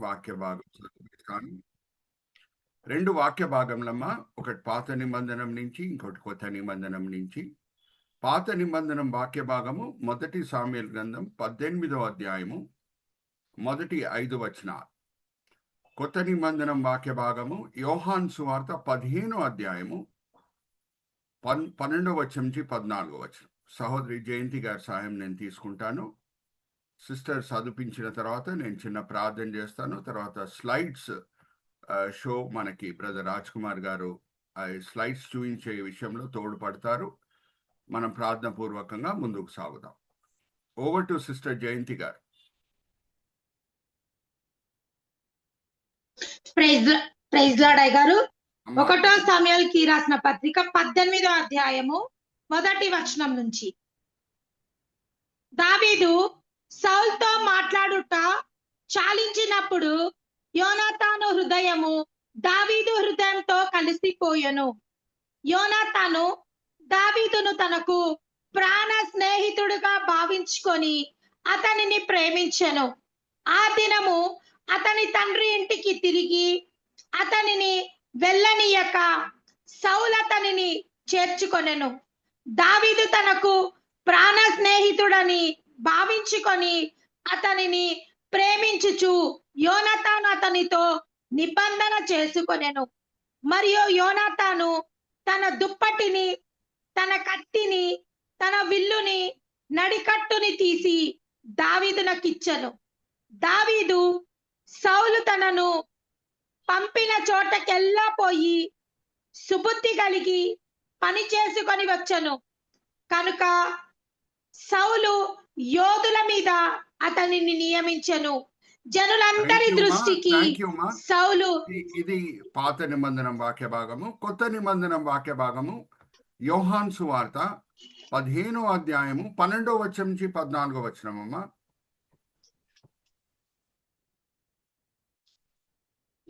వాక్య భాగం చదివిస్తాను. 2 వాక్య భాగంలమ్మా. ఒకటి పాత నిబంధనం నుంచి, ఇంకోటి కొత్త నిబంధనం నుంచి. పాత నిబంధనం వాక్య భాగము 1 సామ్యుయేలు గ్రంథం 18వ అధ్యాయము మొదటి 5 వచనాలు. కొత్త నిబంధనం వాక్య భాగము యోహాను సువార్త 15వ అధ్యాయము 12వ వచనం నుంచి 14వ వచనం. సహోదరి జయంతి గారి సహాయం నేను తీసుకుంటాను. సిస్టర్ చదివించిన తర్వాత నేను చిన్న ప్రార్థన చేస్తాను. తర్వాత స్లైడ్స్ షో మనకి బ్రదర్ రాజ్ కుమార్ గారు ఆ స్లైడ్స్ చూపించే విషయంలో తోడ్పడతారు. మనం ప్రార్థన పూర్వకంగా ముందుకు సాగుదాం. ఓవర్ టు సిస్టర్ జయంతి గారు. ప్రైజ్ లార్డ్ అయ్య గారు. 1 సామ్యుయేలుకి రాసిన పత్రిక 18వ అధ్యాయము మొదటి వచనం నుంచి. దావీదు సౌలుతో మాట్లాడుట చాలించినప్పుడు యోనాతాను హృదయము దావీదు హృదయంతో కలిసిపోయెను. యోనాతాను దావీదును తనకు ప్రాణ స్నేహితుడుగా భావించుకొని అతనిని ప్రేమించెను. ఆ దినము అతని తండ్రి ఇంటికి తిరిగి అతనిని వెళ్ళనీయక సౌలు అతనిని చేర్చుకొనెను. దావీదు తనకు ప్రాణ స్నేహితుడని భావించుకొని అతనిని ప్రేమించుచు యోనాతాను అతనితో నిబంధన చేసుకొనెను. మరియు యోనాతాను తన దుప్పటిని, తన కత్తిని, తన విల్లుని, నడికట్టుని తీసి దావీదునకిచ్చెను. దావీదు సౌలు తనను పంపిన చోటకెల్లా పోయి సుబుద్ధి కలిగి పని చేసుకొని వచ్చెను. కనుక సౌలు యోధుల మీద అతనిని నియమించెను. జనులందరి దృష్టికి సౌలు. ఇది పాత నిబంధనం వాక్య భాగము. కొత్త నిబంధనం వాక్య భాగము యోహాను సువార్త 15వ అధ్యాయము 12వ వచనం నుంచి 14వ వచనం అమ్మా.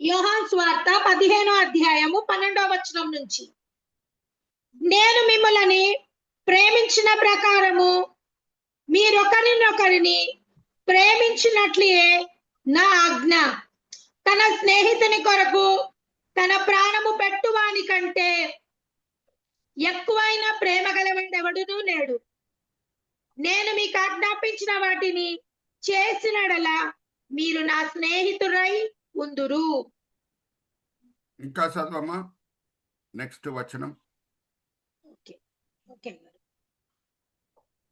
యోహాను సువార్త 15వ అధ్యాయము 12వ వచనం నుంచి. నేను మిమ్మల్ని ప్రేమించిన ప్రకారము మీరొకరినొకరిని ప్రేమించినట్లే నా ఆజ్ఞ. తన స్నేహితుని కొరకు తన ప్రాణము పెట్టువాని కంటే ఎక్కువైన ప్రేమ గలవాడెవడునూ లేడు. నేను మీకు ఆజ్ఞాపించిన వాటిని చేసినడలా మీరు నా స్నేహితుడై ఉందురు. ఇంకా చదవమ్మా నెక్స్ట్ వచనం.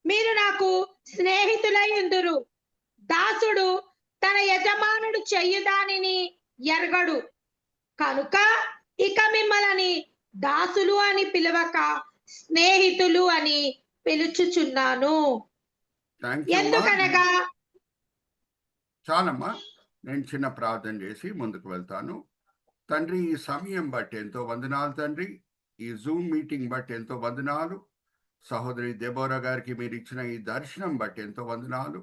మీరు నాకు స్నేహితులై ఉందురు. దాసుడు తన యజమానుడు చెయ్యి దానిని ఎరగడు. కనుక ఇక మిమ్మల్ని దాసులు అని పిలవక స్నేహితులు అని పిలుచుచున్నాను. ఎందుకనగా చాలమ్మా, నేను చిన్న ప్రార్థన చేసి ముందుకు వెళ్తాను. తండ్రి, ఈ సమయం బట్టి ఎంతో వందనాలు తండ్రి. ఈ జూమ్ మీటింగ్ బట్టి ఎంతో వందనాలు. సహోదరి దెబోరా గారికి మీరు ఇచ్చిన ఈ దర్శనం బట్టి ఎంతో వందనాలు.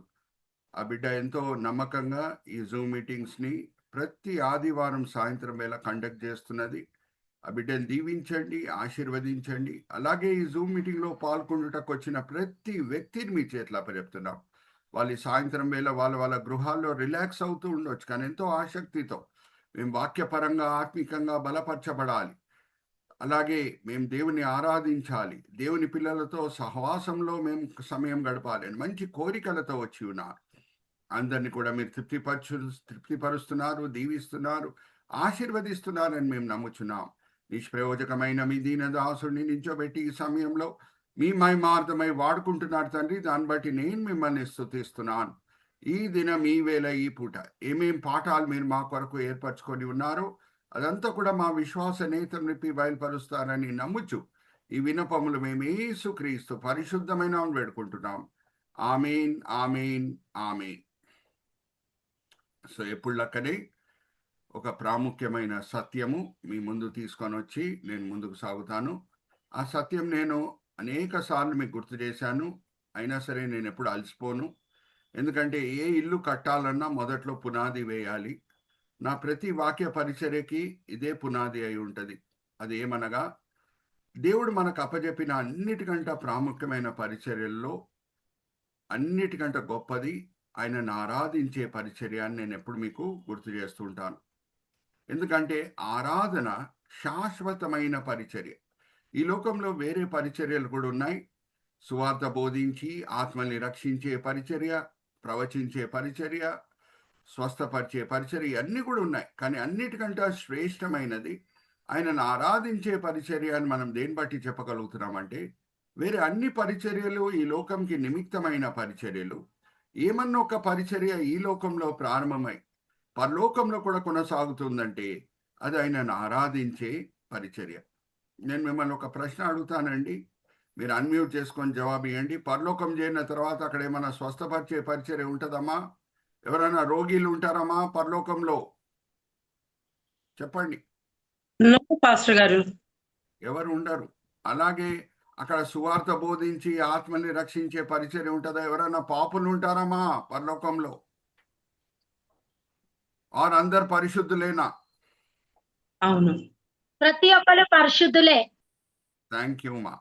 ఆ బిడ్డ ఎంతో నమ్మకంగా ఈ జూమ్ మీటింగ్స్ని ప్రతి ఆదివారం సాయంత్రం వేళ కండక్ట్ చేస్తున్నది. ఆ బిడ్డను దీవించండి, ఆశీర్వదించండి. అలాగే ఈ జూమ్ మీటింగ్లో పాల్గొనుటకు వచ్చిన ప్రతి వ్యక్తిని మీ చేతిలో అప్పచెప్తున్నాం. వాళ్ళు సాయంత్రం వేళ వాళ్ళ గృహాల్లో రిలాక్స్ అవుతూ ఉండొచ్చు, కానీ ఎంతో ఆసక్తితో మేము వాక్యపరంగా ఆత్మికంగా బలపరచబడాలి. అలాగే మేము దేవుని ఆరాధించాలి, దేవుని పిల్లలతో సహవాసంలో మేము సమయం గడపాలి అని మంచి కోరికలతో వచ్చి ఉన్నారు. అందరినీ కూడా మీరు తృప్తిపరుస్తున్నారు, దీవిస్తున్నారు, ఆశీర్వదిస్తున్నారని మేము నమ్ముచున్నాం. నిష్ప్రయోజకమైన మీ దీన దాసుడిని నిల్చోబెట్టి ఈ సమయంలో మీ మహిమార్థమై వాడుకుంటున్నారు తండ్రి. దాన్ని బట్టి నేను మిమ్మల్ని స్తుతిస్తున్నాను. ఈ దినం, ఈ వేళ, ఈ పూట ఏమేం పాఠాలు మీరు మా కొరకు ఏర్పరచుకొని ఉన్నారో అదంతా కూడా మా విశ్వాస నేత్రం నిప్పి బయలుపరుస్తారని నమ్ముచు ఈ వినపములు మేము యేసుక్రీస్తు పరిశుద్ధమైన వేడుకుంటున్నాం. ఆమేన్, ఆమేన్, ఆమేన్. సో ఎప్పుడులక్కనే ఒక ప్రాముఖ్యమైన సత్యము మీ ముందు తీసుకొని వచ్చి నేను ముందుకు సాగుతాను. ఆ సత్యం నేను అనేక సార్లు మీకు గుర్తు చేశాను, అయినా సరే నేను ఎప్పుడు అలసిపోను. ఎందుకంటే ఏ ఇల్లు కట్టాలన్నా మొదట్లో పునాది వేయాలి. నా ప్రతి వాక్య పరిచర్యకి ఇదే పునాది అయి ఉంటుంది. అది ఏమనగా, దేవుడు మనకు అప్పజెప్పిన అన్నిటికంటే ప్రాముఖ్యమైన పరిచర్యల్లో అన్నిటికంటే గొప్పది ఆయనను ఆరాధించే పరిచర్యాన్ని నేను ఎప్పుడు మీకు గుర్తు చేస్తుంటాను. ఎందుకంటే ఆరాధన శాశ్వతమైన పరిచర్య. ఈ లోకంలో వేరే పరిచర్యలు కూడా ఉన్నాయి. సువార్త బోధించి ఆత్మల్ని రక్షించే పరిచర్య, ప్రవచించే పరిచర్య, స్వస్థపరిచే పరిచర్య అన్నీ కూడా ఉన్నాయి. కానీ అన్నిటికంటే శ్రేష్టమైనది ఆయనను ఆరాధించే పరిచర్య అని మనం దేన్ని బట్టి చెప్పగలుగుతున్నామంటే, వేరే అన్ని పరిచర్యలు ఈ లోకంకి నిమిత్తమైన పరిచర్యలు. ఏమన్నా ఒక పరిచర్య ఈ లోకంలో ప్రారంభమై పరలోకంలో కూడా కొనసాగుతుందంటే అది ఆయనను ఆరాధించే పరిచర్య. నేను మిమ్మల్ని ఒక ప్రశ్న అడుగుతానండి, మీరు అన్మ్యూట్ చేసుకొని జవాబు ఇవ్వండి. పరలోకం చేరిన తర్వాత అక్కడ ఏమైనా స్వస్థపరిచే పరిచర్య ఉంటుందమ్మా? ఎవరైనా రోగిలు ఉంటారమ్మా పరలోకంలో? చెప్పండి. పాస్టర్ గారు ఎవరు ఉండరు. అలాగే అక్కడ సువార్త బోధించి ఆత్మని రక్షించే పరిచర్య ఉంటుందా? ఎవరైనా పాపులు ఉంటారమ్మా పరలోకంలో? ఆర్ అందరు పరిశుద్ధులేనా? అవును, ప్రతి ఒక్కరు పరిశుద్ధులే. థ్యాంక్ యూ మా.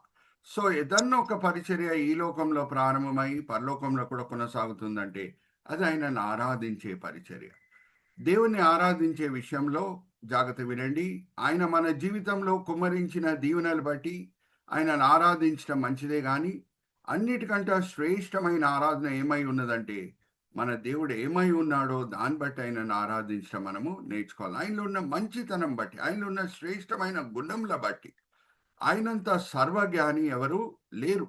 సో ఏదన్నా ఒక పరిచర్య ఈ లోకంలో ప్రారంభమై పరలోకంలో కూడా కొనసాగుతుందంటే అది ఆయనను ఆరాధించే పరిచర్య. దేవుణ్ణి ఆరాధించే విషయంలో జాగ్రత్త వినండి. ఆయన మన జీవితంలో కుమ్మరించిన దీవెనలు బట్టి ఆయనను ఆరాధించడం మంచిదే, కానీ అన్నిటికంటే శ్రేష్టమైన ఆరాధన ఏమై ఉన్నదంటే మన దేవుడు ఏమై ఉన్నాడో దాన్ని బట్టి ఆయనను ఆరాధించడం మనము నేర్చుకోవాలి. ఆయనలో ఉన్న మంచితనం బట్టి, ఆయనలో ఉన్న శ్రేష్టమైన గుణంల బట్టి. ఆయనంత సర్వజ్ఞాని ఎవరు లేరు.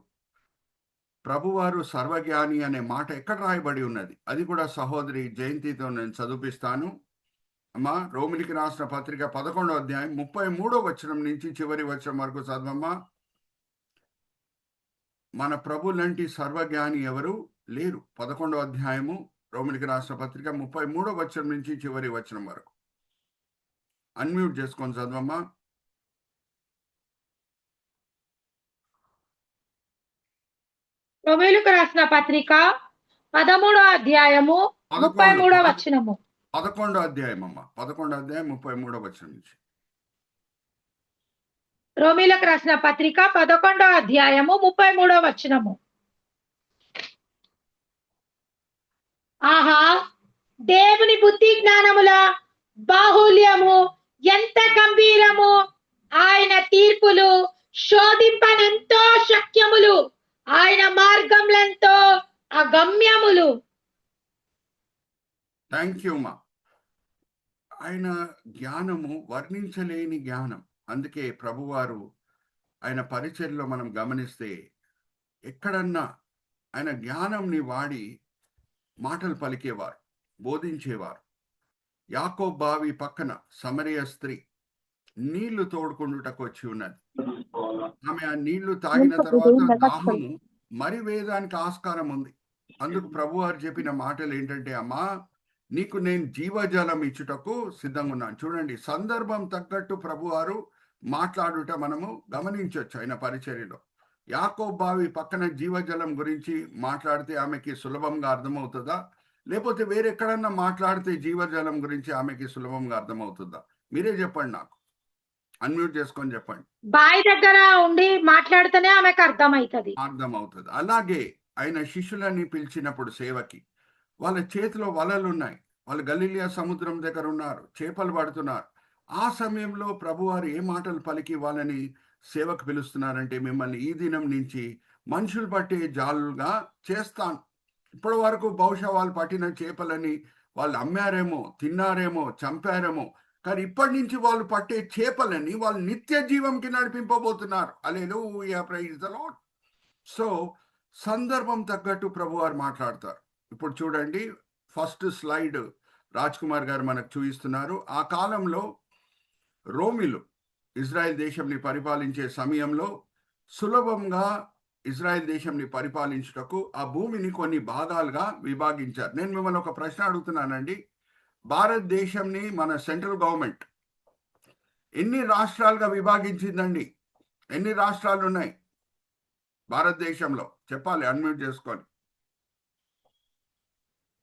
ప్రభువారు సర్వజ్ఞాని అనే మాట ఎక్కడ రాయబడి ఉన్నది? అది కూడా సహోదరి జయంతితో నేను చదివిస్తాను. అమ్మా, రోమిలికి రాసిన పత్రిక 11వ అధ్యాయం 33వ వచనం నుంచి చివరి వచనం వరకు చదవమ్మా. మన ప్రభు లాంటి సర్వజ్ఞాని ఎవరు లేరు. 11వ అధ్యాయము రోమిలికి రాసిన పత్రిక 33వ వచనం నుంచి చివరి వచనం వరకు అన్మ్యూట్ చేసుకొని చదవమ్మా. రోమీయులకు రాసిన పత్రిక 13వ అధ్యాయము 33వ వచనము. 11వ అధ్యాయం అమ్మా, 11వ అధ్యాయం 33వ వచనం నుంచి. రోమీయులకు రాసిన పత్రిక 11వ అధ్యాయము 33వ వచనము. ఆహా, దేవుని బుద్ధి జ్ఞానముల బాహుల్యము ఎంత గంభీరము! ఆయన తీర్పులు శోధింపనెంతో శక్యములు, ఆయన మార్గములెంతో అగమ్యములు. థ్యాంక్ యూ మా. ఆయన జ్ఞానము వర్ణించలేని జ్ఞానం. అందుకే ప్రభువారు ఆయన పరిచర్యలో మనం గమనిస్తే ఎక్కడన్నా ఆయన జ్ఞానంని వాడి మాటలు పలికేవారు, బోధించేవారు. యాకోబు బావి పక్కన సమరయ స్త్రీ నీళ్లు తోడుకుండుటకు వచ్చి ఉన్నది. ఆమె ఆ నీళ్లు తాగిన తర్వాత దాహము మరి వేదానికి ఆస్కారం ఉంది. అందుకు ప్రభువారు చెప్పిన మాటలు ఏంటంటే, అమ్మా, నీకు నేను జీవజలం ఇచ్చుటకు సిద్ధంగా ఉన్నాను. చూడండి, సందర్భం తగ్గట్టు ప్రభువారు మాట్లాడుట మనము గమనించవచ్చు ఆయన పరిచర్యలో. యాకోబు బావి పక్కన జీవజలం గురించి మాట్లాడితే ఆమెకి సులభంగా అర్థమవుతుందా? లేకపోతే వేరెక్కడన్నా మాట్లాడితే జీవజలం గురించి ఆమెకి సులభంగా అర్థమవుతుందా? మీరే చెప్పండి, నాకు అన్మ్యూట్ చేసుకొని చెప్పండి. బావి దగ్గర ఉండి మాట్లాడితేనే ఆమెకు అర్థమవుతుంది. అలాగే ఆయన శిష్యులని పిలిచినప్పుడు సేవకి వాళ్ళ చేతిలో వలలు ఉన్నాయి. వాళ్ళు గలిలియా సముద్రం దగ్గర ఉన్నారు, చేపలు పడుతున్నారు. ఆ సమయంలో ప్రభువారు ఏ మాటలు పలికి వాళ్ళని సేవకు పిలుస్తున్నారంటే, మిమ్మల్ని ఈ దినం నుంచి మనుషులు పట్టే జాలుగా చేస్తాను. ఇప్పటి వరకు బహుశా వాళ్ళు పట్టిన చేపలని వాళ్ళు అమ్మారేమో, తిన్నారేమో, చంపారేమో, కానీ ఇప్పటి నుంచి వాళ్ళు పట్టే చేపలని వాళ్ళు నిత్య జీవంకి నడిపింపబోతున్నారు. హల్లెలూయా, ప్రైజ్ ది లార్డ్. సో సందర్భం తగ్గట్టు ప్రభువారు మాట్లాడతారు. ఇప్పుడు చూడండి, ఫస్ట్ స్లైడ్ రాజ్ కుమార్ గారు మనకు చూపిస్తున్నారు. ఆ కాలంలో రోమిలు ఇజ్రాయెల్ దేశంని పరిపాలించే సమయంలో సులభంగా ఇజ్రాయెల్ దేశంని పరిపాలించుటకు ఆ భూమిని కొన్ని భాగాలుగా విభాగించారు. నేను మిమ్మల్ని ఒక ప్రశ్న అడుగుతున్నానండి. భారతదేశంని మన సెంట్రల్ గవర్నమెంట్ ఎన్ని రాష్ట్రాలుగా విభాగించిందండి? ఎన్ని రాష్ట్రాలు ఉన్నాయి భారతదేశంలో? చెప్పాలి, అన్మ్యూట్ చేసుకొని.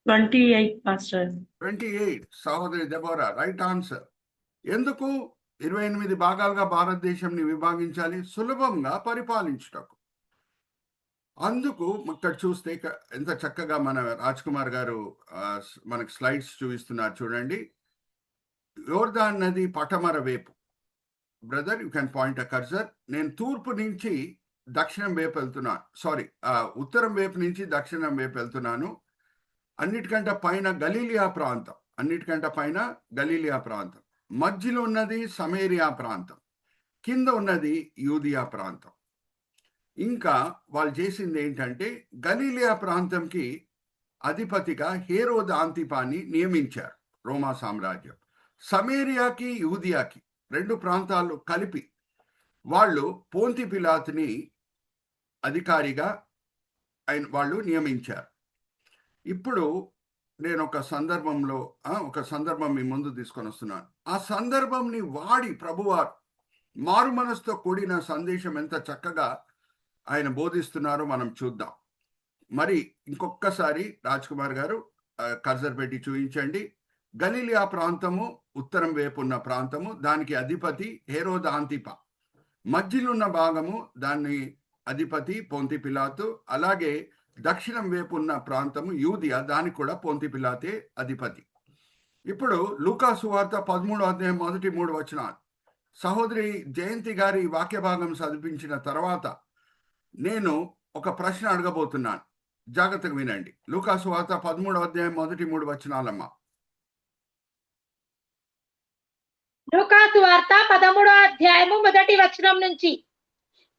28 పాస్టర్. 28. సహోదరి దెబోరా, రైట్ ఆన్సర్. ఎందుకు 28 భాగాలుగా భారతదేశంని విభాగించాలి? సులభంగా పరిపాలించుటకు. అందుకు ఇక్కడ చూస్తే ఎంత చక్కగా మన రాజ్ కుమార్ గారు మనకు స్లైడ్స్ చూపిస్తున్నారు చూడండి. యోర్దాన్ నది పటమర వైపు, brother you can point a cursor. నేను తూర్పు నుంచి దక్షిణం వైపు వెళ్తున్నాను, ఉత్తరం వైపు నుంచి దక్షిణం వైపు వెళ్తున్నాను. అన్నిటికంటే పైన గలీలియా ప్రాంతం, మధ్యలో ఉన్నది సమేరియా ప్రాంతం, కింద ఉన్నది యూదియా ప్రాంతం. ఇంకా వాళ్ళు చేసింది ఏంటంటే గలీలియా ప్రాంతంకి అధిపతిగా హేరోదు అంతిపాని నియమించారు రోమా సామ్రాజ్యం. సమేరియాకి యూదియాకి 2 ప్రాంతాలు కలిపి వాళ్ళు పోంతి పిలాతుని అధికారిగా వాళ్ళు నియమించారు. ఇప్పుడు నేను ఒక సందర్భం మీ ముందు తీసుకొని వస్తున్నాను. ఆ సందర్భంని వాడి ప్రభువారు మారు మనసుతో కూడిన సందేశం ఎంత చక్కగా ఆయన బోధిస్తున్నారో మనం చూద్దాం. మరి ఇంకొకసారి రాజ్ కుమార్ గారు కర్సర్ పెట్టి చూపించండి. గలీలియా ప్రాంతము ఉత్తరం వైపు ఉన్న ప్రాంతము, దానికి అధిపతి హేరోదు అంతిపా. మధ్యలో ఉన్న భాగము దాన్ని అధిపతి పొంతి పిలాతు. అలాగే దక్షిణం వైపు ఉన్న ప్రాంతము యూదియా, దానికి కూడా పొంతి పిలాతే అధిపతి. ఇప్పుడు లూకా సువార్త 13వ అధ్యాయం మొదటి 3 వచనాలు సహోదరి జయంతి గారి వాక్య భాగం చదివించిన తర్వాత నేను ఒక ప్రశ్న అడగబోతున్నాను, జాగ్రత్తగా వినండి. లూకా సువార్త 13వ అధ్యాయం మొదటి 3 వచనాలమ్మా. లూకా సువార్త 13వ అధ్యాయము మొదటి వచనం నుంచి,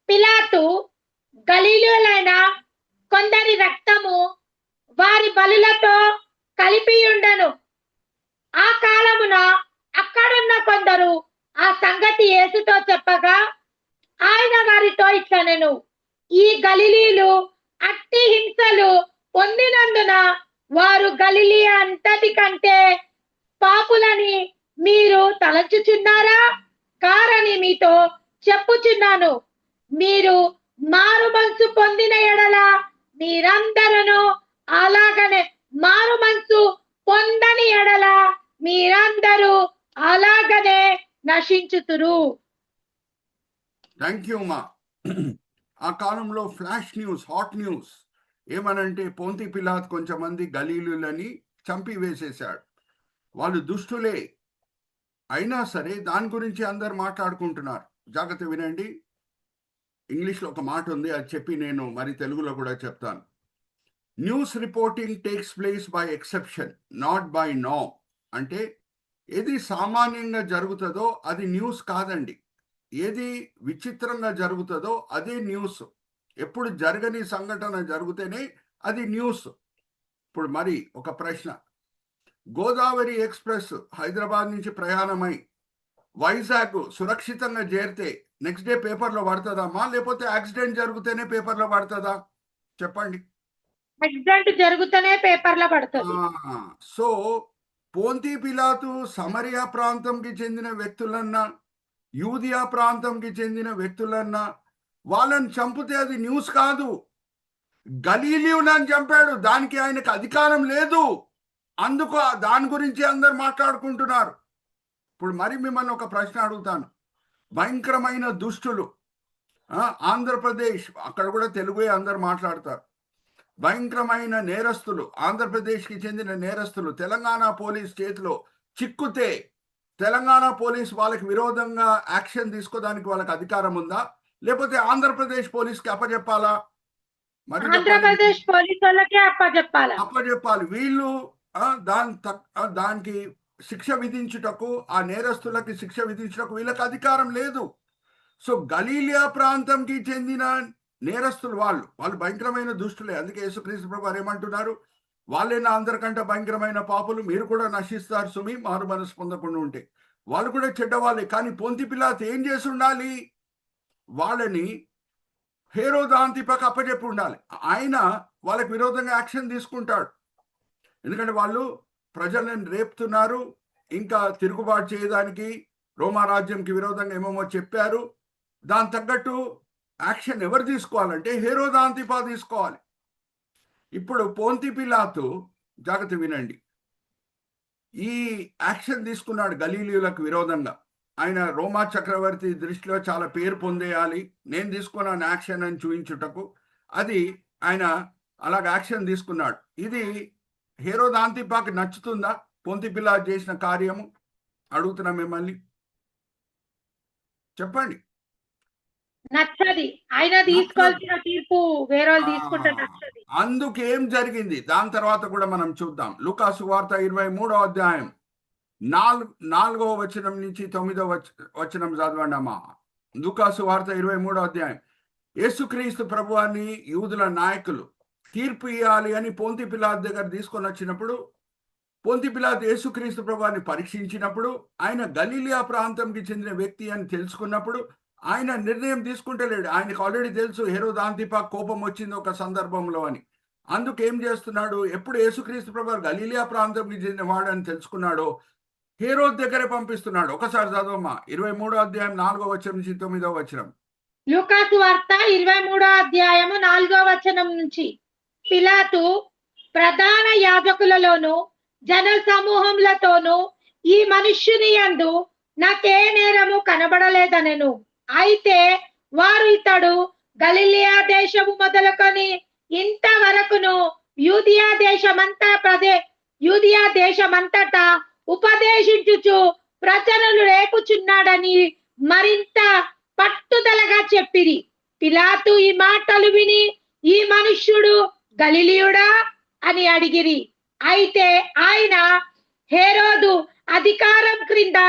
పిలాతు గలీలీయులైన కొందరి రక్తము వారి బలులతో కలిపి ఉండెను. ఆ కాలమున అక్కడున్న కొందరు ఆ సంగతి యేసుతో చెప్పగా ఆయన వారితో ఇట్లనెను, ఈ గలిలీలు అట్టి హింసలు పొందినందున వారు గలిలీ అంతటి కంటే పాపులని మీరు తలంచుచున్నారా? కారని మీతో చెప్పుచున్నాను. మీరు మారు మనసు పొందిన ఎడల మీరందరూ అలాగనే, మారు మనసు పొందని ఎడల మీరందరూ అలాగనే నశించుతురు. థ్యాంక్ యూ మా. ఆ కాలంలో ఫ్లాష్ న్యూస్, హాట్ న్యూస్ ఏమనంటే పొంతి పిలాతు కొంచెమంది గలీలులని చంపి వేసేశాడు. వాళ్ళు దుష్టులే అయినా సరే దాని గురించి అందరు మాట్లాడుకుంటున్నారు. జాగ్రత్త వినండి. ఇంగ్లీష్లో ఒక మాట ఉంది, అది చెప్పి నేను మరి తెలుగులో కూడా చెప్తాను. News reporting takes place by exception, not by norm. అంటే ఏది సామాన్యంగా జరుగుతుందో అది న్యూస్ కాదండి. ఏది విచిత్రంగా జరుగుతుందో అదే న్యూస్. ఎప్పుడు జరగని సంఘటన జరిగితేనే అది న్యూస్. ఇప్పుడు మరి ఒక ప్రశ్న, గోదావరి ఎక్స్ప్రెస్ హైదరాబాద్ నుంచి ప్రయాణమై వైజాగ్ సురక్షితంగా చేరితే నెక్స్ట్ డే పేపర్లో పడుతుందమ్మా, లేకపోతే యాక్సిడెంట్ జరిగితేనే పేపర్లో పడుతుందా? చెప్పండి. యాక్సిడెంట్ జరుగుతూనే పేపర్లో పడుతుంది. సో పోంతి పిలాతు సమరియా ప్రాంతంకి చెందిన వ్యక్తులన్నా యూదియా ప్రాంతంకి చెందిన వ్యక్తులన్నా వాళ్ళని చంపితే అది న్యూస్ కాదు. గలీలీయులను చంపాడు, దానికి ఆయనకు అధికారం లేదు. అందుకు దాని గురించి అందరు మాట్లాడుకుంటున్నారు. ఇప్పుడు మరి మిమ్మల్ని ఒక ప్రశ్న అడుగుతాను. భయంకరమైన దుష్టులు ఆంధ్రప్రదేశ్, అక్కడ కూడా తెలుగే అందరు మాట్లాడతారు. భయంకరమైన నేరస్తులు, ఆంధ్రప్రదేశ్కి చెందిన నేరస్తులు తెలంగాణ పోలీస్ చేతిలో చిక్కుతే తెలంగాణ పోలీస్ వాళ్ళకి విరోధంగా యాక్షన్ తీసుకోవడానికి వాళ్ళకి అధికారం ఉందా, లేకపోతే ఆంధ్రప్రదేశ్ పోలీస్కి అప్పచెప్పాలా? మరి ఆంధ్రప్రదేశ్ పోలీసు వాళ్ళకి అప్పచెప్పాలి. వీళ్ళు దానికి శిక్ష విధించుటకు, ఆ నేరస్తులకి శిక్ష విధించుటకు వీళ్ళకి అధికారం లేదు. సో గలీలియా ప్రాంతంకి చెందిన నేరస్తులు వాళ్ళు భయంకరమైన దుష్టులే. అందుకే యేసుక్రీస్తు ప్రభువు ఏమంటున్నారు, వాళ్ళైనా అందరికంటే భయంకరమైన పాపులు, మీరు కూడా నశిస్తారు సుమి మారు మనసు పొందకుండా ఉంటే. వాళ్ళు కూడా చెడ్డవాళ్ళే. కానీ పొంతి పిలాతు ఏం చేసి ఉండాలి? వాళ్ళని హేరోదు అంతిపాకు అప్పచెప్పి ఉండాలి. ఆయన వాళ్ళకి విరోధంగా యాక్షన్ తీసుకుంటాడు. ఎందుకంటే వాళ్ళు ప్రజలను రేపుతున్నారు, ఇంకా తిరుగుబాటు చేయడానికి రోమా రాజ్యంకి విరోధంగా ఏమేమో చెప్పారు. దాని తగ్గట్టు యాక్షన్ ఎవరు తీసుకోవాలంటే హేరోదు అంతిపా తీసుకోవాలి. ఇప్పుడు పోంతి పిలాతు, జాగ్రత్త వినండి, ఈ యాక్షన్ తీసుకున్నాడు గలీలీయులకు విరోధంగా. ఆయన రోమా చక్రవర్తి దృష్టిలో చాలా పేరు పొందేయాలి, నేను తీసుకున్నాను యాక్షన్ అని చూపించుటకు. అది ఆయన అలాగ యాక్షన్ తీసుకున్నాడు. ఇది హేరోదు అంతిపాకి నచ్చుతుందా? పొంతి పిలాతు చేసిన కార్యము అడుగుతున్నా మిమ్మల్ని, చెప్పండి. నచ్చది. ఆయన తీసుకోవాల్సిన తీర్పు వేరే వాళ్ళు తీసుకుంటే నచ్చది. అందుకేం జరిగింది దాని తర్వాత కూడా మనం చూద్దాం. లూకా సువార్త 23వ అధ్యాయం 4వ వచనం నుంచి 9వ వచనం చదవండి అమ్మా. లూకా సువార్త 23వ అధ్యాయం. యేసుక్రీస్తు ప్రభువాన్ని యూదుల నాయకులు తీర్పు ఇవ్వాలి అని పొంతి పిలాతు దగ్గర తీసుకొని వచ్చినప్పుడు, పొంతి పిలాతు యేసుక్రీస్తు ప్రభువాన్ని పరీక్షించినప్పుడు, ఆయన గలీలియా ప్రాంతంకి చెందిన వ్యక్తి అని తెలుసుకున్నప్పుడు ఆయన నిర్ణయం తీసుకుంటలేడు. ఆయనకు ఆల్రెడీ తెలుసు హేరోదు అంతిపా కోపం వచ్చింది ఒక సందర్భంలో అని. అందుకేం చేస్తున్నాడు? ఎప్పుడు యేసుక్రీస్తు ప్రభువు గలీలియా ప్రాంతంకి చెందిన వాడని తెలుసుకున్నాడో హేరోదు దగ్గరే పంపిస్తున్నాడు. ఒకసారి చదవమ్మా, 23వ అధ్యాయం 4వ వచనం నుంచి 9వ వచనం. లూకా సువార్త 23వ అధ్యాయము 4వ వచనం నుంచి. పిలాతు ప్రధాన యాజకులలోను జన సమూహములతోనూ ఈ మనుష్యుని యందు నాకే నేరము కనబడలేదనెను. అయితే వారు ఇతడు గలిలియా దేశము మొదలుకొని ఇంతవరకును యూదియా దేశమంతటా ఉపదేశించుచు ప్రజలను రేపుచున్నాడని మరింత పట్టుదలగా చెప్పిరి. పిలాతు ఈ మాటలు విని ఈ మనుష్యుడు గలిలియుడా అని అడిగిరి. అయితే ఆయన హేరోదు అధికారం క్రింద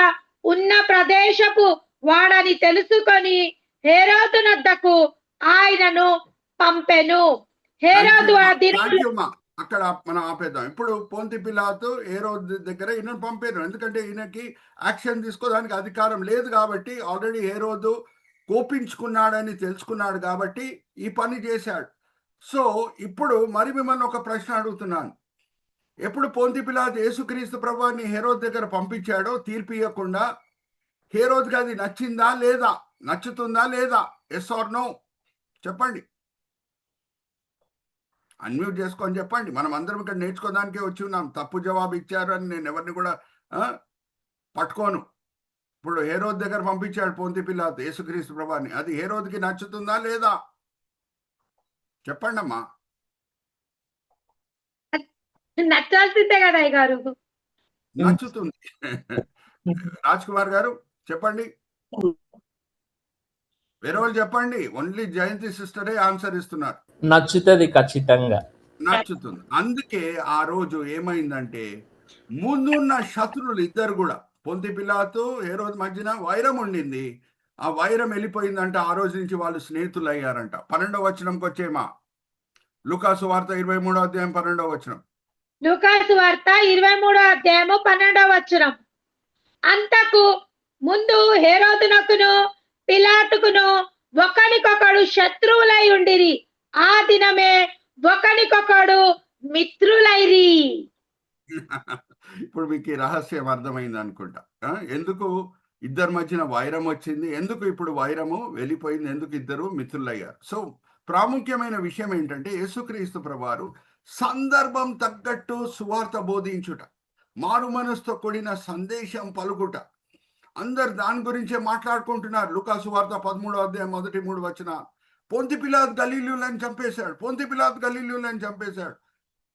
ఉన్న ప్రదేశపు వాడని తెలుసుకొని హేరోదు నద్దకు ఆయనను పంపెను. హేరోదు అక్కడ మనం ఆపేద్దాం. ఇప్పుడు పొంతి పిలాతు హేరోదు దగ్గర ఈయనను పంపారు. ఎందుకంటే ఈయనకి యాక్షన్ తీసుకోవడానికి అధికారం లేదు కాబట్టి, ఆల్రెడీ హేరోదు కోపించుకున్నాడని తెలుసుకున్నాడు కాబట్టి ఈ పని చేశాడు. సో ఇప్పుడు మరి మిమ్మల్ని ఒక ప్రశ్న అడుగుతున్నాను. ఎప్పుడు పొంతి పిలాతు యేసుక్రీస్తు ప్రభువుని హేరోదు దగ్గర పంపించాడో తీర్పు ఇవ్వకుండా, హేరోదుకి అది నచ్చిందా లేదా? నచ్చుతుందా లేదా? ఎస్ ఆర్ నో చెప్పండి. అన్మ్యూట్ చేసుకొని చెప్పండి. మనం అందరం ఇక్కడ నేర్చుకోవడానికే వచ్చి ఉన్నాం. తప్పు జవాబు ఇచ్చారు అని నేను ఎవరిని కూడా పట్టుకోను. ఇప్పుడు హేరోదు దగ్గర పంపించాడు పొంతి పిలాతు యేసుక్రీస్తు ప్రభువుని. అది హేరోదుకి నచ్చుతుందా లేదా? చెప్పండి అమ్మా. నచ్చాల్సిందే కదా అయ్యగారు. నచ్చుతుంది. రాజ్ కుమార్ గారు చెప్పండి. వేరే వాళ్ళు చెప్పండి. ఓన్లీ జయంతి సిస్టరే ఆన్సర్ ఇస్తున్నారు. నచ్చుతుంది, ఖచ్చితంగా నచ్చుతుంది. అందుకే ఆ రోజు ఏమైందంటే ముందున్న శత్రువులు ఇద్దరు కూడా, పొంతి పిలాతు హేరోదు మధ్యన వైరం ఉండింది. ఆ వైరం వెళ్ళిపోయిందంట. ఆ రోజు నుంచి వాళ్ళు స్నేహితులు అయ్యారంట. 12వ వచనంకి వచ్చేమా. లూకా సువార్త 23వ అధ్యాయం 12వ వచనం. లూకా సువార్త 23వ అధ్యాయము 12వ వచనం. అంతకు ముందు హేరోదునకును పిలాతుకును ఒకనికొకడు శత్రువులై ఉండిరి. ఆ దినమే ఒకనికొకడు మిత్రులైరి. ఇప్పుడు మీకు ఈ రహస్యం అర్థమైంది అనుకుంటా. ఎందుకు ఇద్దరి మధ్యన వైరం వచ్చింది, ఎందుకు ఇప్పుడు వైరము వెళ్ళిపోయింది, ఎందుకు ఇద్దరు మిత్రులయ్యారు. సో ప్రాముఖ్యమైన విషయం ఏంటంటే యేసుక్రీస్తు ప్రభువారు సందర్భం తగ్గట్టు సువార్త బోధించుట, మారు మనసుతో కూడిన సందేశం పలుకుట. అందరు దాని గురించే మాట్లాడుకుంటున్నారు. లూకా సువార్త 13వ అధ్యాయం 1-3 వచనాలు. పొంతి పిలాతు గలీలీయులను చంపేశాడు, పొంతి పిలాతు గలీలీయులను చంపేశాడు.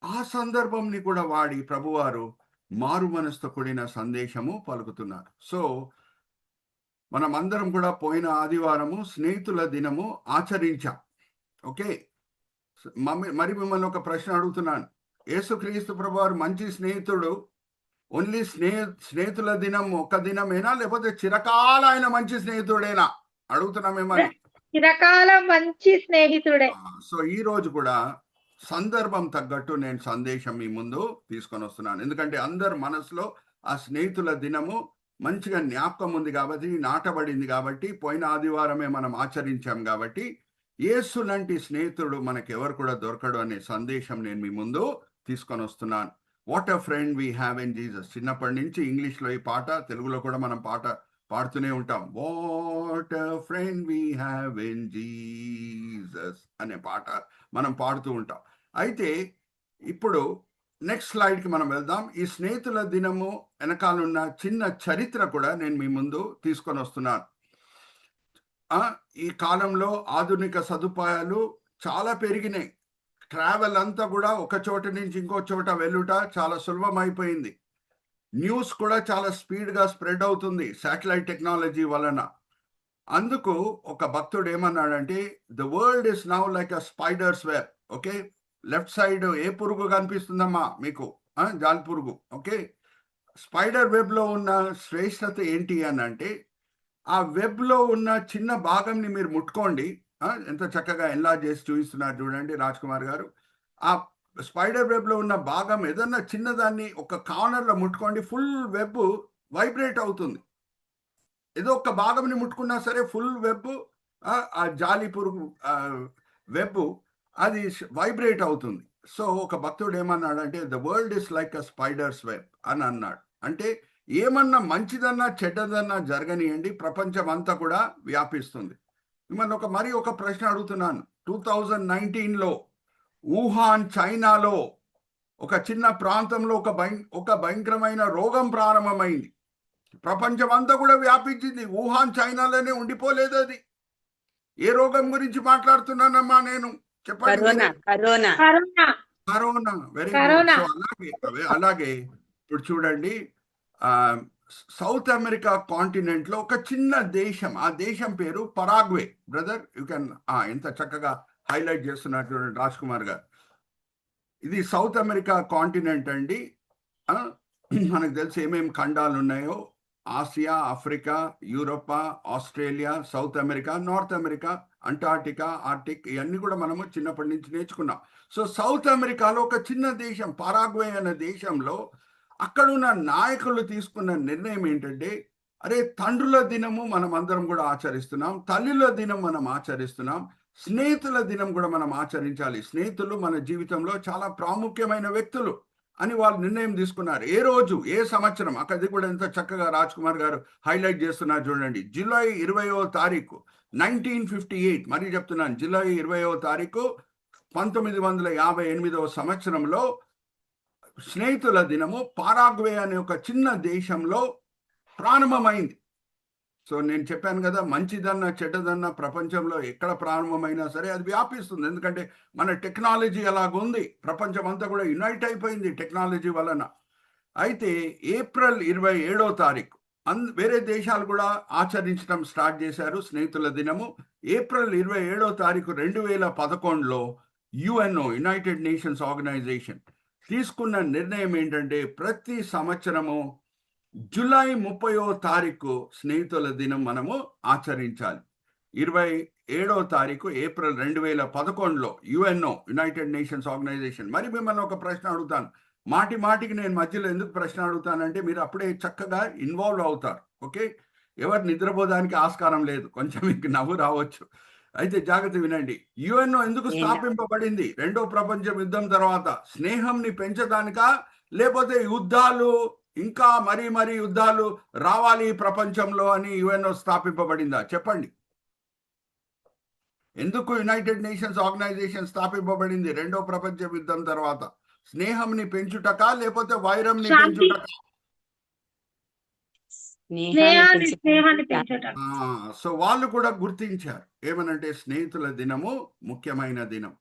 ఆ సందర్భంని కూడా వాడి ప్రభువారు మారు మనసుతో కూడిన సందేశము పలుకుతున్నారు. సో మనం అందరం కూడా పోయిన ఆదివారము స్నేహితుల దినము ఆచరించాం. ఓకే, మరి మిమ్మల్ని ఒక ప్రశ్న అడుగుతున్నాను. యేసుక్రీస్తు ప్రభువారు మంచి స్నేహితుడు ఓన్లీ స్నేహితుల దినం ఒక దినమేనా, లేకపోతే చిరకాల ఆయన మంచి స్నేహితుడేనా అడుగుతున్నా మిమ్మల్ని. చిరకాల మంచి స్నేహితుడే. సో ఈ రోజు కూడా సందర్భం తగ్గట్టు నేను సందేశం మీ ముందు తీసుకొని వస్తున్నాను. ఎందుకంటే అందరు మనసులో ఆ స్నేహితుల దినము మంచిగా జ్ఞాపకం ఉంది కాబట్టి, నాటబడింది కాబట్టి, పోయిన ఆదివారమే మనం ఆచరించాం కాబట్టి, యేసు లాంటి స్నేహితుడు మనకి ఎవరు కూడా దొరకడు అనే సందేశం నేను మీ ముందు తీసుకొని వస్తున్నాను. What a friend we have in Jesus. చిన్నప్పటి నుంచి ఇంగ్లీష్లో ఈ పాట, తెలుగులో కూడా మనం పాట పాడుతూనే ఉంటాం. What a friend we have in Jesus అనే పాట మనం పాడుతూ ఉంటాం. అయితే ఇప్పుడు నెక్స్ట్ స్లైడ్కి మనం వెళ్దాం. ఈ స్నేహితుల దినము వెనకాలన్న చిన్న చరిత్ర కూడా నేను మీ ముందు తీసుకొని వస్తున్నాను. ఈ కాలంలో ఆధునిక సదుపాయాలు చాలా పెరిగినాయి. ట్రావెల్ అంతా కూడా ఒక చోట నుంచి ఇంకో చోట వెళ్ళుట చాలా సులభమైపోయింది. న్యూస్ కూడా చాలా స్పీడ్గా స్ప్రెడ్ అవుతుంది శాటిలైట్ టెక్నాలజీ వలన. అందుకు ఒక భక్తుడు ఏమన్నాడంటే, the world is now like a spider's web. Okay, left side ఏ పురుగు కనిపిస్తుందమ్మా మీకు? జాలి పురుగు. ఓకే, స్పైడర్ వెబ్లో ఉన్న శ్రేష్టత ఏంటి అని అంటే, ఆ వెబ్లో ఉన్న చిన్న భాగంని మీరు ముట్టుకోండి. ఎంత చక్కగా ఎన్లార్జ్ చేసి చూపిస్తున్నారు చూడండి రాజ్ కుమార్ గారు. ఆ స్పైడర్ వెబ్లో ఉన్న భాగం ఏదన్నా చిన్నదాన్ని ఒక కార్నర్లో ముట్టుకోండి, ఫుల్ వెబ్ వైబ్రేట్ అవుతుంది. ఏదో ఒక భాగంని ముట్టుకున్నా సరే ఫుల్ వెబ్, ఆ జాలి పురుగు వెబ్ అది వైబ్రేట్ అవుతుంది. సో ఒక భక్తుడు ఏమన్నాడంటే, the world is like a spider's web అని అన్నాడు. అంటే ఏమన్నా మంచిదన్నా చెడ్డదన్నా జరగనియండి, ప్రపంచం అంతా కూడా వ్యాపిస్తుంది. మిమ్మల్ని మరి ఒక ప్రశ్న అడుగుతున్నాను. 2019లో వుహాన్ చైనాలో ఒక చిన్న ప్రాంతంలో ఒక భయంకరమైన రోగం ప్రారంభమైంది. ప్రపంచం అంతా కూడా వ్యాపించింది. వుహాన్ చైనాలోనే ఉండిపోలేదు. అది ఏ రోగం గురించి మాట్లాడుతున్నానమ్మా నేను? చెప్పండి. కరోనా. Very good. అలాగే ఇప్పుడు చూడండి, సౌత్ అమెరికా కాంటినెంట్ లో ఒక చిన్న దేశం, ఆ దేశం పేరు పరాగ్వే. బ్రదర్ యూ కెన్, ఎంత చక్కగా హైలైట్ చేస్తున్నారు చూడండి రాజ్ కుమార్ గారు. ఇది సౌత్ అమెరికా కాంటినెంట్ అండి. మనకు తెలిసి ఏమేమి ఖండాలు ఉన్నాయో, Asia, Africa, Europa, Australia, south America, north America, Antarctica, Arctic, ఇవన్నీ కూడా మనము చిన్నప్పటి నుంచి నేర్చుకున్నాం. సో సౌత్ అమెరికాలో ఒక చిన్న దేశం పరాగ్వే అనే దేశంలో అక్కడున్న నాయకులు తీసుకున్న నిర్ణయం ఏంటంటే, అరే తండ్రుల దినము మనం అందరం కూడా ఆచరిస్తున్నాం, తల్లుల దినం మనం ఆచరిస్తున్నాం, స్నేహితుల దినం కూడా మనం ఆచరించాలి. స్నేహితులు మన జీవితంలో చాలా ప్రాముఖ్యమైన వ్యక్తులు అని వాళ్ళు నిర్ణయం తీసుకున్నారు. ఏ రోజు, ఏ సంవత్సరం, అక్కడిది కూడా ఎంత చక్కగా రాజ్ కుమార్ గారు హైలైట్ చేస్తున్నారు చూడండి. జూలై 20వ తారీఖు 1958, మరీ చెప్తున్నాను, జూలై 20వ తారీఖు 1958వ సంవత్సరంలో స్నేహితుల దినము పారాగ్వే అనే ఒక చిన్న దేశంలో ప్రారంభమైంది. సో నేను చెప్పాను కదా, మంచిదన్నా చెడ్డదన్నా ప్రపంచంలో ఎక్కడ ప్రారంభమైనా సరే అది వ్యాపిస్తుంది. ఎందుకంటే మన టెక్నాలజీ అలాగుంది, ప్రపంచం అంతా కూడా యునైట్ అయిపోయింది టెక్నాలజీ వలన. అయితే ఏప్రిల్ 27వ తారీఖు వేరే దేశాలు కూడా ఆచరించడం స్టార్ట్ చేశారు స్నేహితుల దినము. ఏప్రిల్ 27వ తారీఖు 2011లో యుఎన్ఓ, యునైటెడ్ నేషన్స్ ఆర్గనైజేషన్ తీసుకున్న నిర్ణయం ఏంటంటే, ప్రతి సంవత్సరము జూలై 30వ తారీఖు స్నేహితుల దినం మనము ఆచరించాలి. 27వ తారీఖు ఏప్రిల్ 2011లో యుఎన్ఓ, యునైటెడ్ నేషన్స్ ఆర్గనైజేషన్. మరి మిమ్మల్ని ఒక ప్రశ్న అడుగుతాను. మాటికి నేను మధ్యలో ఎందుకు ప్రశ్న అడుగుతానంటే, మీరు అప్పుడే చక్కగా ఇన్వాల్వ్ అవుతారు. ఓకే, ఎవరు నిద్రపోదానికి ఆస్కారం లేదు, కొంచెం మీకు నవ్వు రావచ్చు. అయితే జాగ్రత్త వినండి. యుఎన్ఓ ఎందుకు స్థాపింపబడింది? రెండో ప్రపంచ యుద్ధం తర్వాత స్నేహంని పెంచడానికా, లేకపోతే యుద్ధాలు ఇంకా మరీ యుద్ధాలు రావాలి ప్రపంచంలో అని యుఎన్ఓ స్థాపింపబడిందా? చెప్పండి. ఎందుకు యునైటెడ్ నేషన్స్ ఆర్గనైజేషన్ స్థాపింపబడింది రెండో ప్రపంచ యుద్ధం తర్వాత? స్నేహంని పెంచుటకా, లేకపోతే వైరంని పెంచుటకా? సో వాళ్ళు కూడా గుర్తించారు ఏమనంటే, స్నేహితుల దినము ముఖ్యమైన దినం,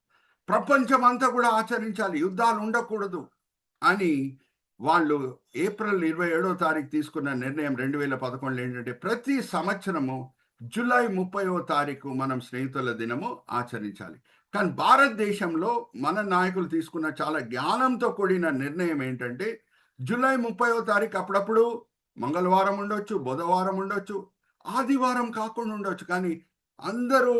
ప్రపంచం అంతా కూడా ఆచరించాలి, యుద్ధాలు ఉండకూడదు అని వాళ్ళు ఏప్రిల్ 27వ తారీఖు తీసుకున్న నిర్ణయం 2011 ఏంటంటే, ప్రతి సంవత్సరము జూలై 30వ తారీఖు మనం స్నేహితుల దినము ఆచరించాలి. కానీ భారతదేశంలో మన నాయకులు తీసుకున్న చాలా జ్ఞానంతో కూడిన నిర్ణయం ఏంటంటే, జూలై 30వ తారీఖు అప్పుడప్పుడు మంగళవారం ఉండొచ్చు, బుధవారం ఉండొచ్చు, ఆదివారం కాకుండా ఉండొచ్చు, కానీ అందరూ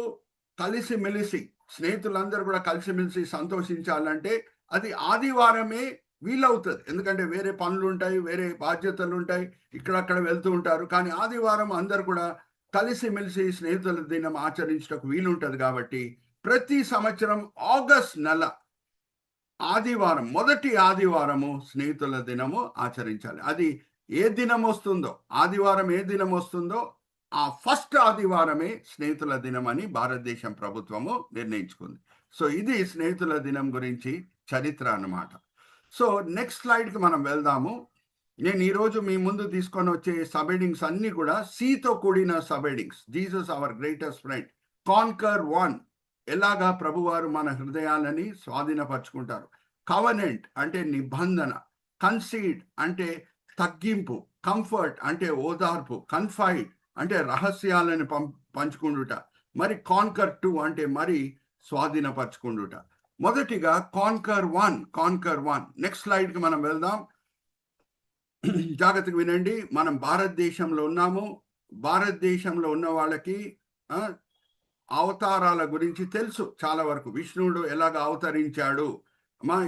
కలిసిమెలిసి, స్నేహితులందరూ కూడా కలిసిమెలిసి సంతోషించాలంటే అది ఆదివారమే వీలవుతుంది. ఎందుకంటే వేరే పనులు ఉంటాయి, వేరే బాధ్యతలు ఉంటాయి, ఇక్కడక్కడ వెళ్తూ ఉంటారు. కానీ ఆదివారం అందరు కూడా కలిసిమెలిసి స్నేహితుల దినం ఆచరించడానికి వీలుంటుంది. కాబట్టి ప్రతి సంవత్సరం ఆగస్ట్ నెల ఆదివారం, మొదటి ఆదివారము స్నేహితుల దినము ఆచరించాలి. అది ఏ దినం వస్తుందో, ఆదివారం ఏ దినం వస్తుందో ఆ ఫస్ట్ ఆదివారమే స్నేహితుల దినం అని భారతదేశం ప్రభుత్వము నిర్ణయించుకుంది. సో ఇది స్నేహితుల దినం గురించి చరిత్ర అన్నమాట. సో నెక్స్ట్ స్లైడ్కి మనం వెళ్దాము. నేను ఈరోజు మీ ముందు తీసుకొని వచ్చే సబ్-హెడింగ్స్ అన్నీ కూడా సీతో కూడిన sub-headings. Jesus hour greatest friend, conquer one, ఎలాగా ప్రభువారు మన హృదయాలని స్వాధీనపరచుకుంటారు. కవనెంట్ అంటే నిబంధన, కన్సీడ్ అంటే తగ్గింపు, కంఫర్ట్ అంటే ఓదార్పు, కన్ఫైడ్ అంటే రహస్యాలను పంచుకుండుట, మరి కాన్కర్ 2 అంటే మరి స్వాధీనపరచుకుండుట. మొదటిగా కాన్కర్ 1. నెక్స్ట్ స్లైడ్కి మనం వెళ్దాం. జాగ్రత్తగా వినండి. మనం భారతదేశంలో ఉన్నాము. భారతదేశంలో ఉన్న వాళ్ళకి అవతారాల గురించి తెలుసు చాలా వరకు. విష్ణువుడు ఎలాగ అవతరించాడు,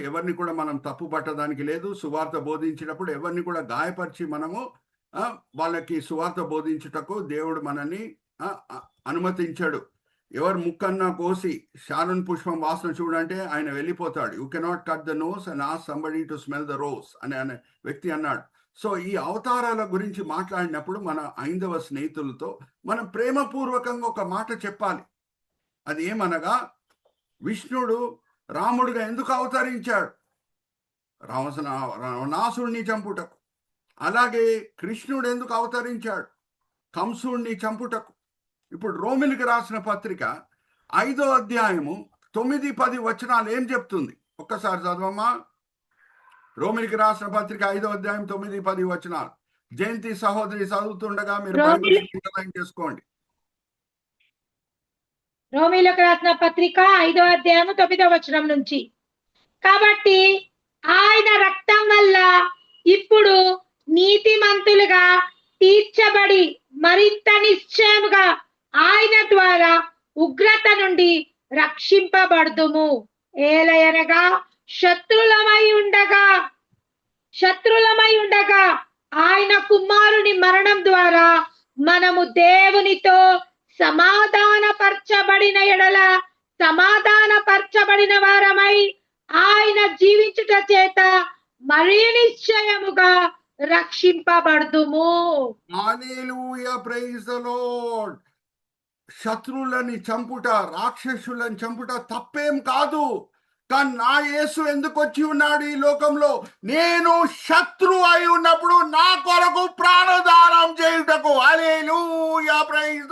ఎవరిని కూడా మనం తప్పు పట్టడానికి లేదు. సువార్త బోధించినప్పుడు ఎవరిని కూడా గాయపరిచి మనము వాళ్ళకి సువార్త బోధించుటకు దేవుడు మనల్ని అనుమతించాడు. ఎవరు ముక్కన్నా కోసి షారోన్ పుష్పం వాసన చూడంటే ఆయన వెళ్ళిపోతాడు. You cannot cut the nose and ask somebody to smell the rose అనే వ్యక్తి అన్నాడు. సో ఈ అవతారాల గురించి మాట్లాడినప్పుడు మన 5వ స్నేహితులతో మనం ప్రేమపూర్వకంగా ఒక మాట చెప్పాలి. అది ఏమనగా, విష్ణుడు రాముడుగా ఎందుకు అవతరించాడు? రావణాసుడిని చంపుటకు. అలాగే కృష్ణుడు ఎందుకు అవతరించాడు? కంసుడిని చంపుటకు. ఇప్పుడు రోమిలికి రాసిన పత్రిక 5వ అధ్యాయము 9-10 వచనాలు ఏం చెప్తుంది? ఒక్కసారి చదవమ్మా. రోమిలికి రాసిన పత్రిక 5వ అధ్యాయం 9-10 వచనాలు. జయంతి సహోదరి చదువుతుండగా మీరు బైబిల్ అండర్లైన్ చేసుకోండి. రోమిలకు రాసిన పత్రిక 5వ అధ్యాయము 9వ వచనం నుంచి. కాబట్టి ఆయన రక్తం వల్ల ఇప్పుడు నీతిమంతులుగా తీర్చబడి మరింత నిశ్చయముగా ఆయన ద్వారా ఉగ్రత నుండి రక్షింపబడుదుము. ఏలయనగా శత్రులమై ఉండగా ఆయన కుమారుని మరణం ద్వారా మనము దేవునితో సమాధానపరచబడిన ఎడల సమాధానపరచబడిన వారమై ఆయన జీవించుట చేత మరీ నిశ్చయముగా రక్షింపబడుదుము. హల్లెలూయా, ప్రైజ్ ద లార్డ్. శత్రువులని చంపుట, రాక్షసులను చంపుట తప్పేం కాదు. కానీ నా యేసు ఎందుకు వచ్చి ఉన్నాడు ఈ లోకంలో? నేను శత్రువు అయి ఉన్నప్పుడు నా కొరకు ప్రాణదానం చేయుటకు. హల్లెలూయా, ప్రైజ్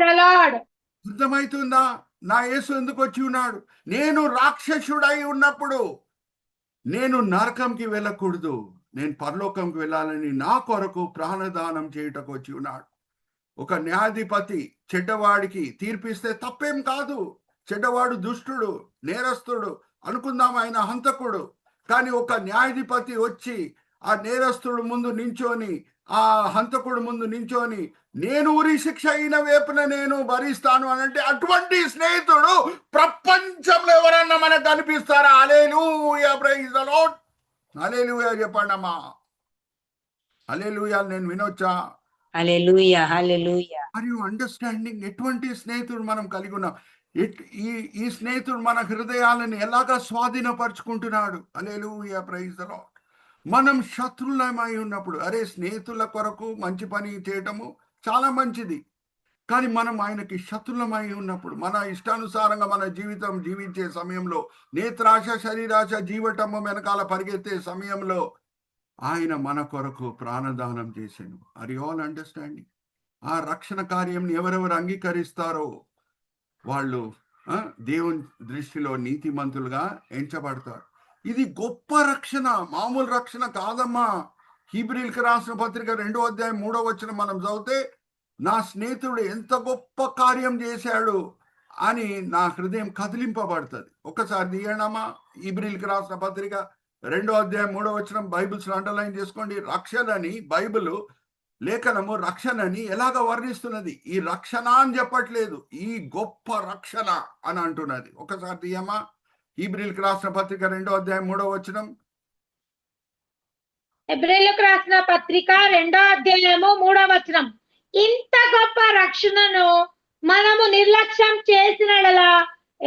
ద లార్డ్. అర్థమవుతుందా? నా యేసు ఎందుకు వచ్చి ఉన్నాడు? నేను రాక్షసుడై ఉన్నప్పుడు నేను నరకంకి వెళ్ళకూడదు, నేను పరలోకంకి వెళ్ళాలని నా కొరకు ప్రాణదానం చేయుటకు వచ్చి ఉన్నాడు. ఒక న్యాయాధిపతి చెడ్డవాడికి తీర్పిస్తే తప్పేం కాదు. చెడ్డవాడు దుష్టుడు, నేరస్తుడు అనుకుందాం, ఆయన హంతకుడు. కానీ ఒక న్యాయాధిపతి వచ్చి ఆ నేరస్తుడు ముందు నించోని, ఆ హంతకుడు ముందు నించోని, నేను ఉరి శిక్ష అయిన వేపున నేను భరిస్తాను అని అంటే, అటువంటి స్నేహితుడు ప్రపంచంలో ఎవరన్నా మనకు కనిపిస్తారా? Hallelujah, praise the Lord. Hallelujah చెప్పండి అమ్మా. హల్లెలూయా నేను వినొచ్చా? Hallelujah, hallelujah. Are you understanding? ఎటువంటి స్నేహితుడు మనం కలిగి ఉన్నాం? ఈ స్నేహితుడు మన హృదయాలను ఎలాగా స్వాధీనపరుచుకుంటున్నాడు? హల్లెలూయా, ప్రైజ్ ద లార్డ్. మనం శత్రులమై ఉన్నప్పుడు, అరే స్నేహితుల కొరకు మంచి పని చేయటము చాలా మంచిది. కానీ మనం ఆయనకి శత్రులమై ఉన్నప్పుడు, మన ఇష్టానుసారంగా మన జీవితం జీవించే సమయంలో, నేత్రాశ శరీరాశ జీవటము వెనకాల పరిగెత్తే సమయంలో ఆయన మన కొరకు ప్రాణదానం చేశాను. Are you all understanding? ఆ రక్షణ కార్యం ఎవరెవరు అంగీకరిస్తారో వాళ్ళు దేవుని దృష్టిలో నీతిమంతులుగా ఎంచబడతారు. ఇది గొప్ప రక్షణ, మామూలు రక్షణ కాదమ్మా. హీబ్రీయులకు రాసిన పత్రిక 2వ అధ్యాయం 3వ వచనం మనం చదివితే, నా స్నేహితుడు ఎంత గొప్ప కార్యం చేశాడు అని నా హృదయం కదిలింపబడుతుంది. ఒక్కసారి తీయడమ్మా. హీబ్రీయులకు రాసిన పత్రిక 2వ అధ్యాయం 3వ వచనం బైబిల్స్ అండర్లైన్ చేసుకోండి. రక్షణని బైబిల్ లేఖనము రక్షణని ఎలాగ వర్ణిస్తున్నది? ఈ రక్షణ అని చెప్పట్లేదు, ఈ గొప్ప రక్షణ అని అంటున్నది. ఒకసారి తీయమ్మా. హీబ్రీయులకు రాసిన పత్రిక 2వ అధ్యాయం 3వ వచనం. హెబ్రీయులకు రాసిన పత్రిక 2వ అధ్యాయము 3వ వచనం. ఇంత గొప్ప రక్షణను మనము నిర్లక్ష్యం చేసినలా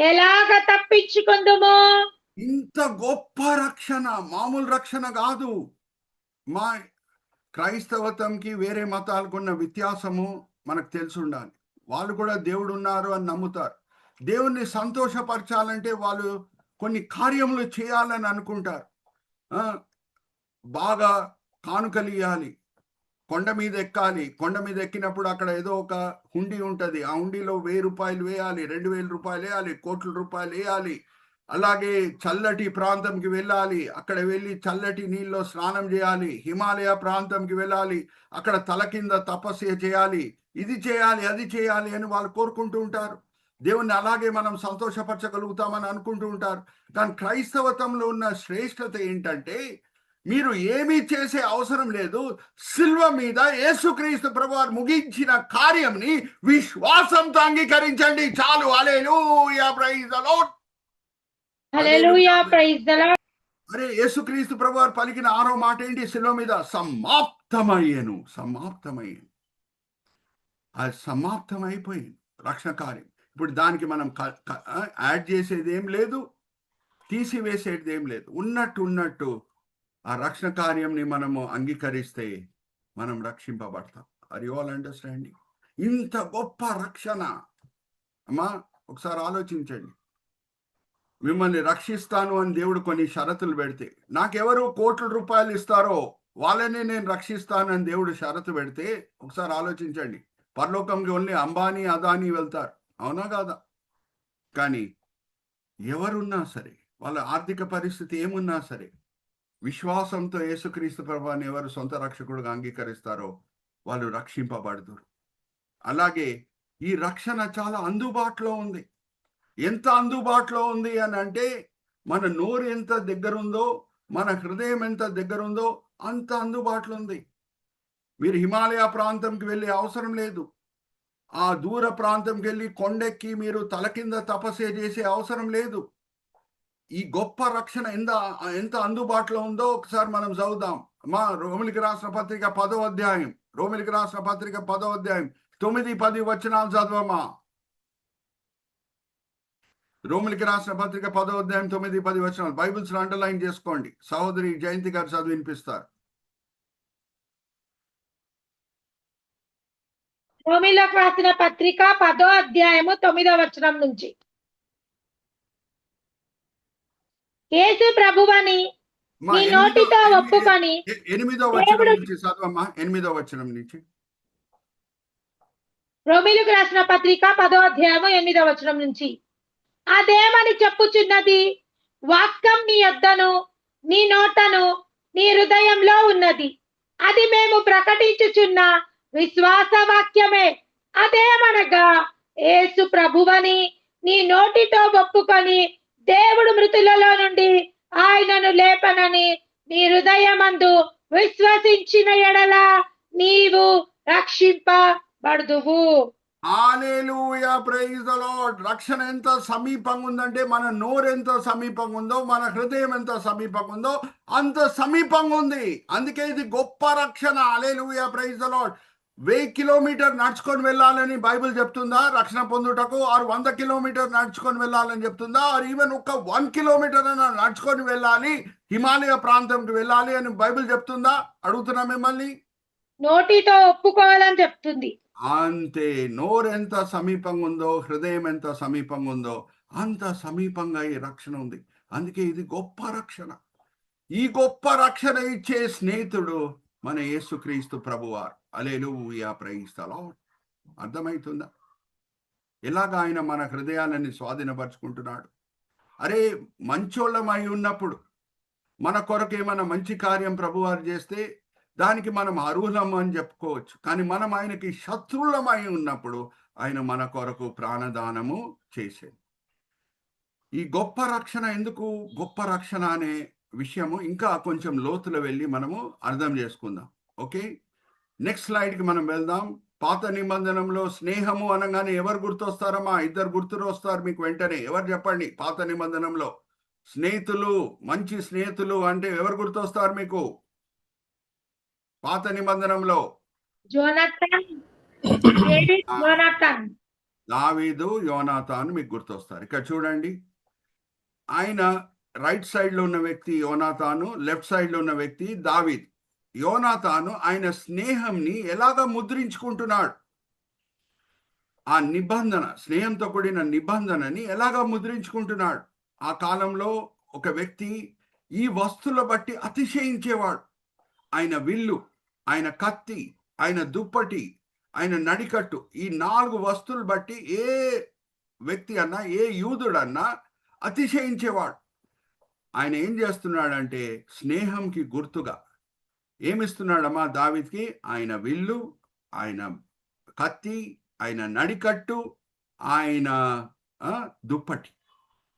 ఎలాగ తప్పించుకుందుము? ఇంత గొప్ప రక్షణ మామూలు రక్షణ కాదు. మా క్రైస్తవత్వంకి వేరే మతాలకున్న వ్యత్యాసము మనకు తెలిసి ఉండాలి. వాళ్ళు కూడా దేవుడు ఉన్నారు అని నమ్ముతారు. దేవుణ్ణి సంతోషపరచాలంటే వాళ్ళు కొన్ని కార్యములు చేయాలని అనుకుంటారు. బాగా కానుకలు ఇవ్వాలి, కొండ మీద ఎక్కాలి. కొండ మీద ఎక్కినప్పుడు అక్కడ ఏదో ఒక హుండీ ఉంటుంది. ఆ హుండీలో 1000 రూపాయలు వేయాలి, 2000 రూపాయలు వేయాలి, కోట్ల రూపాయలు వేయాలి. అలాగే చల్లటి ప్రాంతంకి వెళ్ళాలి. అక్కడ వెళ్ళి చల్లటి నీళ్ళలో స్నానం చేయాలి. హిమాలయ ప్రాంతంకి వెళ్ళాలి. అక్కడ తల కింద తపస్సు చేయాలి. ఇది చేయాలి, అది చేయాలి అని వాళ్ళు కోరుకుంటూ ఉంటారు. దేవుణ్ణి అలాగే మనం సంతోషపరచగలుగుతామని అనుకుంటూ ఉంటారు. కానీ క్రైస్తవత్వంలో ఉన్న శ్రేష్టత ఏంటంటే, మీరు ఏమీ చేసే అవసరం లేదు. సిల్వ మీద యేసుక్రీస్తు ప్రభువారు ముగించిన కార్యంని విశ్వాసంతో అంగీకరించండి చాలు. Hallelujah, praise the Lord. Hallelujah, praise the Lord. అరే, యేసుక్రీస్తు ప్రభువారు పలికిన 6వ మాట ఏంటి? సిల్వ మీద సమాప్తమయ్యను. సమాప్తమయ్యను. అది సమాప్తమైపోయింది రక్షణ కార్యం. ఇప్పుడు దానికి మనం యాడ్ చేసేది ఏం లేదు, తీసివేసేది ఏం లేదు. ఉన్నట్టు ఆ రక్షణ కార్యంని మనము అంగీకరిస్తే మనం రక్షింపబడతాం. Are you all understanding? ఇంత గొప్ప రక్షణ అమ్మా, ఒకసారి ఆలోచించండి. మిమ్మల్ని రక్షిస్తాను అని దేవుడు కొన్ని షరతులు పెడితే, నాకెవరు కోట్ల రూపాయలు ఇస్తారో వాళ్ళని నేను రక్షిస్తానని దేవుడు షరతు పెడితే, ఒకసారి ఆలోచించండి. పరలోకంకి ఓన్లీ అంబానీ అదానీ వెళ్తారు, అవునా కాదా? కానీ ఎవరున్నా సరే, వాళ్ళ ఆర్థిక పరిస్థితి ఏమున్నా సరే, విశ్వాసంతో యేసుక్రీస్తు ప్రభువుని ఎవరు సొంత రక్షకుడుగా అంగీకరిస్తారో వాళ్ళు రక్షింపబడతారు. అలాగే ఈ రక్షణ చాలా అందుబాటులో ఉంది. ఎంత అందుబాటులో ఉంది అని అంటే, మన నోరు ఎంత దగ్గరుందో, మన హృదయం ఎంత దగ్గరుందో అంత అందుబాటులో ఉంది. మీరు హిమాలయ ప్రాంతంకి వెళ్ళే అవసరం లేదు. ఆ దూర ప్రాంతంకి వెళ్ళి కొండెక్కి మీరు తల కింద తపస్సు చేసే అవసరం లేదు. ఈ గొప్ప రక్షణ ఎంత అందుబాటులో ఉందో ఒకసారి మనం చదువుదాం. మా రోమిలికి రాసిన పత్రిక 10వ అధ్యాయం, రోమిలికి రాసిన పత్రిక 10వ అధ్యాయం 9-10 వచనాలు చదవమా. రోమిలికి రాసిన పత్రిక 10వ అధ్యాయం 9-10 వచనాలు బైబిల్స్ అండర్లైన్ చేసుకోండి. సహోదరి జయంతి గారు చదివి వినిపిస్తారు. రోమీయులకు రాసిన పత్రిక 10వ అధ్యాయము 9వ వచనం నుంచి. యేసు ప్రభువని నీ నోటితో ఒప్పుకొని 8వ వచనం నుంచి చదవమ్మా. 8వ వచనం నుంచి. రోమీయులకు రాసిన పత్రిక 10వ అధ్యాయము 8వ వచనం నుంచి. అదేమని చెప్పుచున్నది? వాక్యం నీ యొద్దను నీ నోటను నీ హృదయంలో ఉన్నది, అది మేము ప్రకటించుచున్న విశ్వాస వాక్యమే. అదేమనగా, యేసు ప్రభువని నీ నోటితో ఒప్పుకొని దేవుడు మృతులలో నుండి ఆయనను లేపనని నీ హృదయమందు విశ్వసించిన ఎడల నీవు రక్షింపబడుదువు. హల్లెలూయా, ప్రైజ్ ది లార్డ్. రక్షణ ఎంత సమీపంగా ఉందంటే, మన నోరు ఎంత సమీపంగా ఉందో, మన హృదయం ఎంత సమీపంగా ఉందో అంత సమీపంగా ఉంది. అందుకే ఇది గొప్ప రక్షణ. హల్లెలూయా, ప్రైజ్ ది లార్డ్. 1000 కిలోమీటర్ నడుచుకొని వెళ్ళాలని బైబిల్ చెప్తుందా రక్షణ పొందుటకు? ఆరు 100 కిలోమీటర్ నడుచుకొని వెళ్ళాలని చెప్తుందా? ఆరు ఈవెన్ ఒక 1 కిలోమీటర్ అయినా నడుచుకొని వెళ్ళాలి, హిమాలయ ప్రాంతంకి వెళ్ళాలి అని బైబిల్ చెప్తుందా? అడుగుతున్నా మిమ్మల్ని. నోటితో ఒప్పుకోవాలని చెప్తుంది. అంతే. నోరు ఎంత సమీపంగా ఉందో, హృదయం ఎంత సమీపంగా ఉందో అంత సమీపంగా ఈ రక్షణ ఉంది. అందుకే ఇది గొప్ప రక్షణ. ఈ గొప్ప రక్షణ ఇచ్చే స్నేహితుడు మన యేసుక్రీస్తు ప్రభువారు. హల్లెలూయా, ప్రైజ్ ది లార్డ్. అర్థమవుతుందా ఎలాగా ఆయన మన హృదయాలని స్వాధీనపరుచుకుంటున్నాడు? అరే, మంచోళ్ళమై ఉన్నప్పుడు మన కొరకు ఏమైనా మంచి కార్యం ప్రభువారు చేస్తే దానికి మనం అర్హులం అని చెప్పుకోవచ్చు. కానీ మనం ఆయనకి శత్రువులమై ఉన్నప్పుడు ఆయన మన కొరకు ప్రాణదానము చేసేది. ఈ గొప్ప రక్షణ ఎందుకు గొప్ప రక్షణ అనే విషయము ఇంకా కొంచెం లోతులో వెళ్ళి మనము అర్థం చేసుకుందాం. ఓకే, నెక్స్ట్ స్లైడ్కి మనం వెళ్దాం. పాత నిబంధనలో స్నేహము అనగానే ఎవరు గుర్తొస్తారమ్మా? ఇద్దరు గుర్తులు వస్తారు మీకు వెంటనే. ఎవరు చెప్పండి? పాత నిబంధనలో స్నేహితులు, మంచి స్నేహితులు అంటే ఎవరు గుర్తొస్తారు మీకు పాత నిబంధనలో? దావీదు, యోనాతాను మీకు గుర్తొస్తారు. ఇక్కడ చూడండి, ఆయన రైట్ సైడ్ లో ఉన్న వ్యక్తి యోనాతాను, లెఫ్ట్ సైడ్ లో ఉన్న వ్యక్తి దావీద్. యోనాతాను ఆయన స్నేహంని ఎలాగా ముద్రించుకుంటున్నాడు, ఆ నిబంధన, స్నేహంతో కూడిన నిబంధనని ఎలాగా ముద్రించుకుంటున్నాడు. ఆ కాలంలో ఒక వ్యక్తి ఈ వస్తువుల బట్టి అతిశయించేవాడు. ఆయన విల్లు, ఆయన కత్తి, ఆయన దుప్పటి, ఆయన నడికట్టు, ఈ 4 వస్తువులు బట్టి ఏ వ్యక్తి అన్నా, ఏ యూదుడన్నా అతిశయించేవాడు. ఆయన ఏం చేస్తున్నాడంటే స్నేహంకి గుర్తుగా ఏమిస్తున్నాడమ్మా దావీదుకి? ఆయన విల్లు, ఆయన కత్తి, ఆయన నడికట్టు, ఆయన దుప్పటి.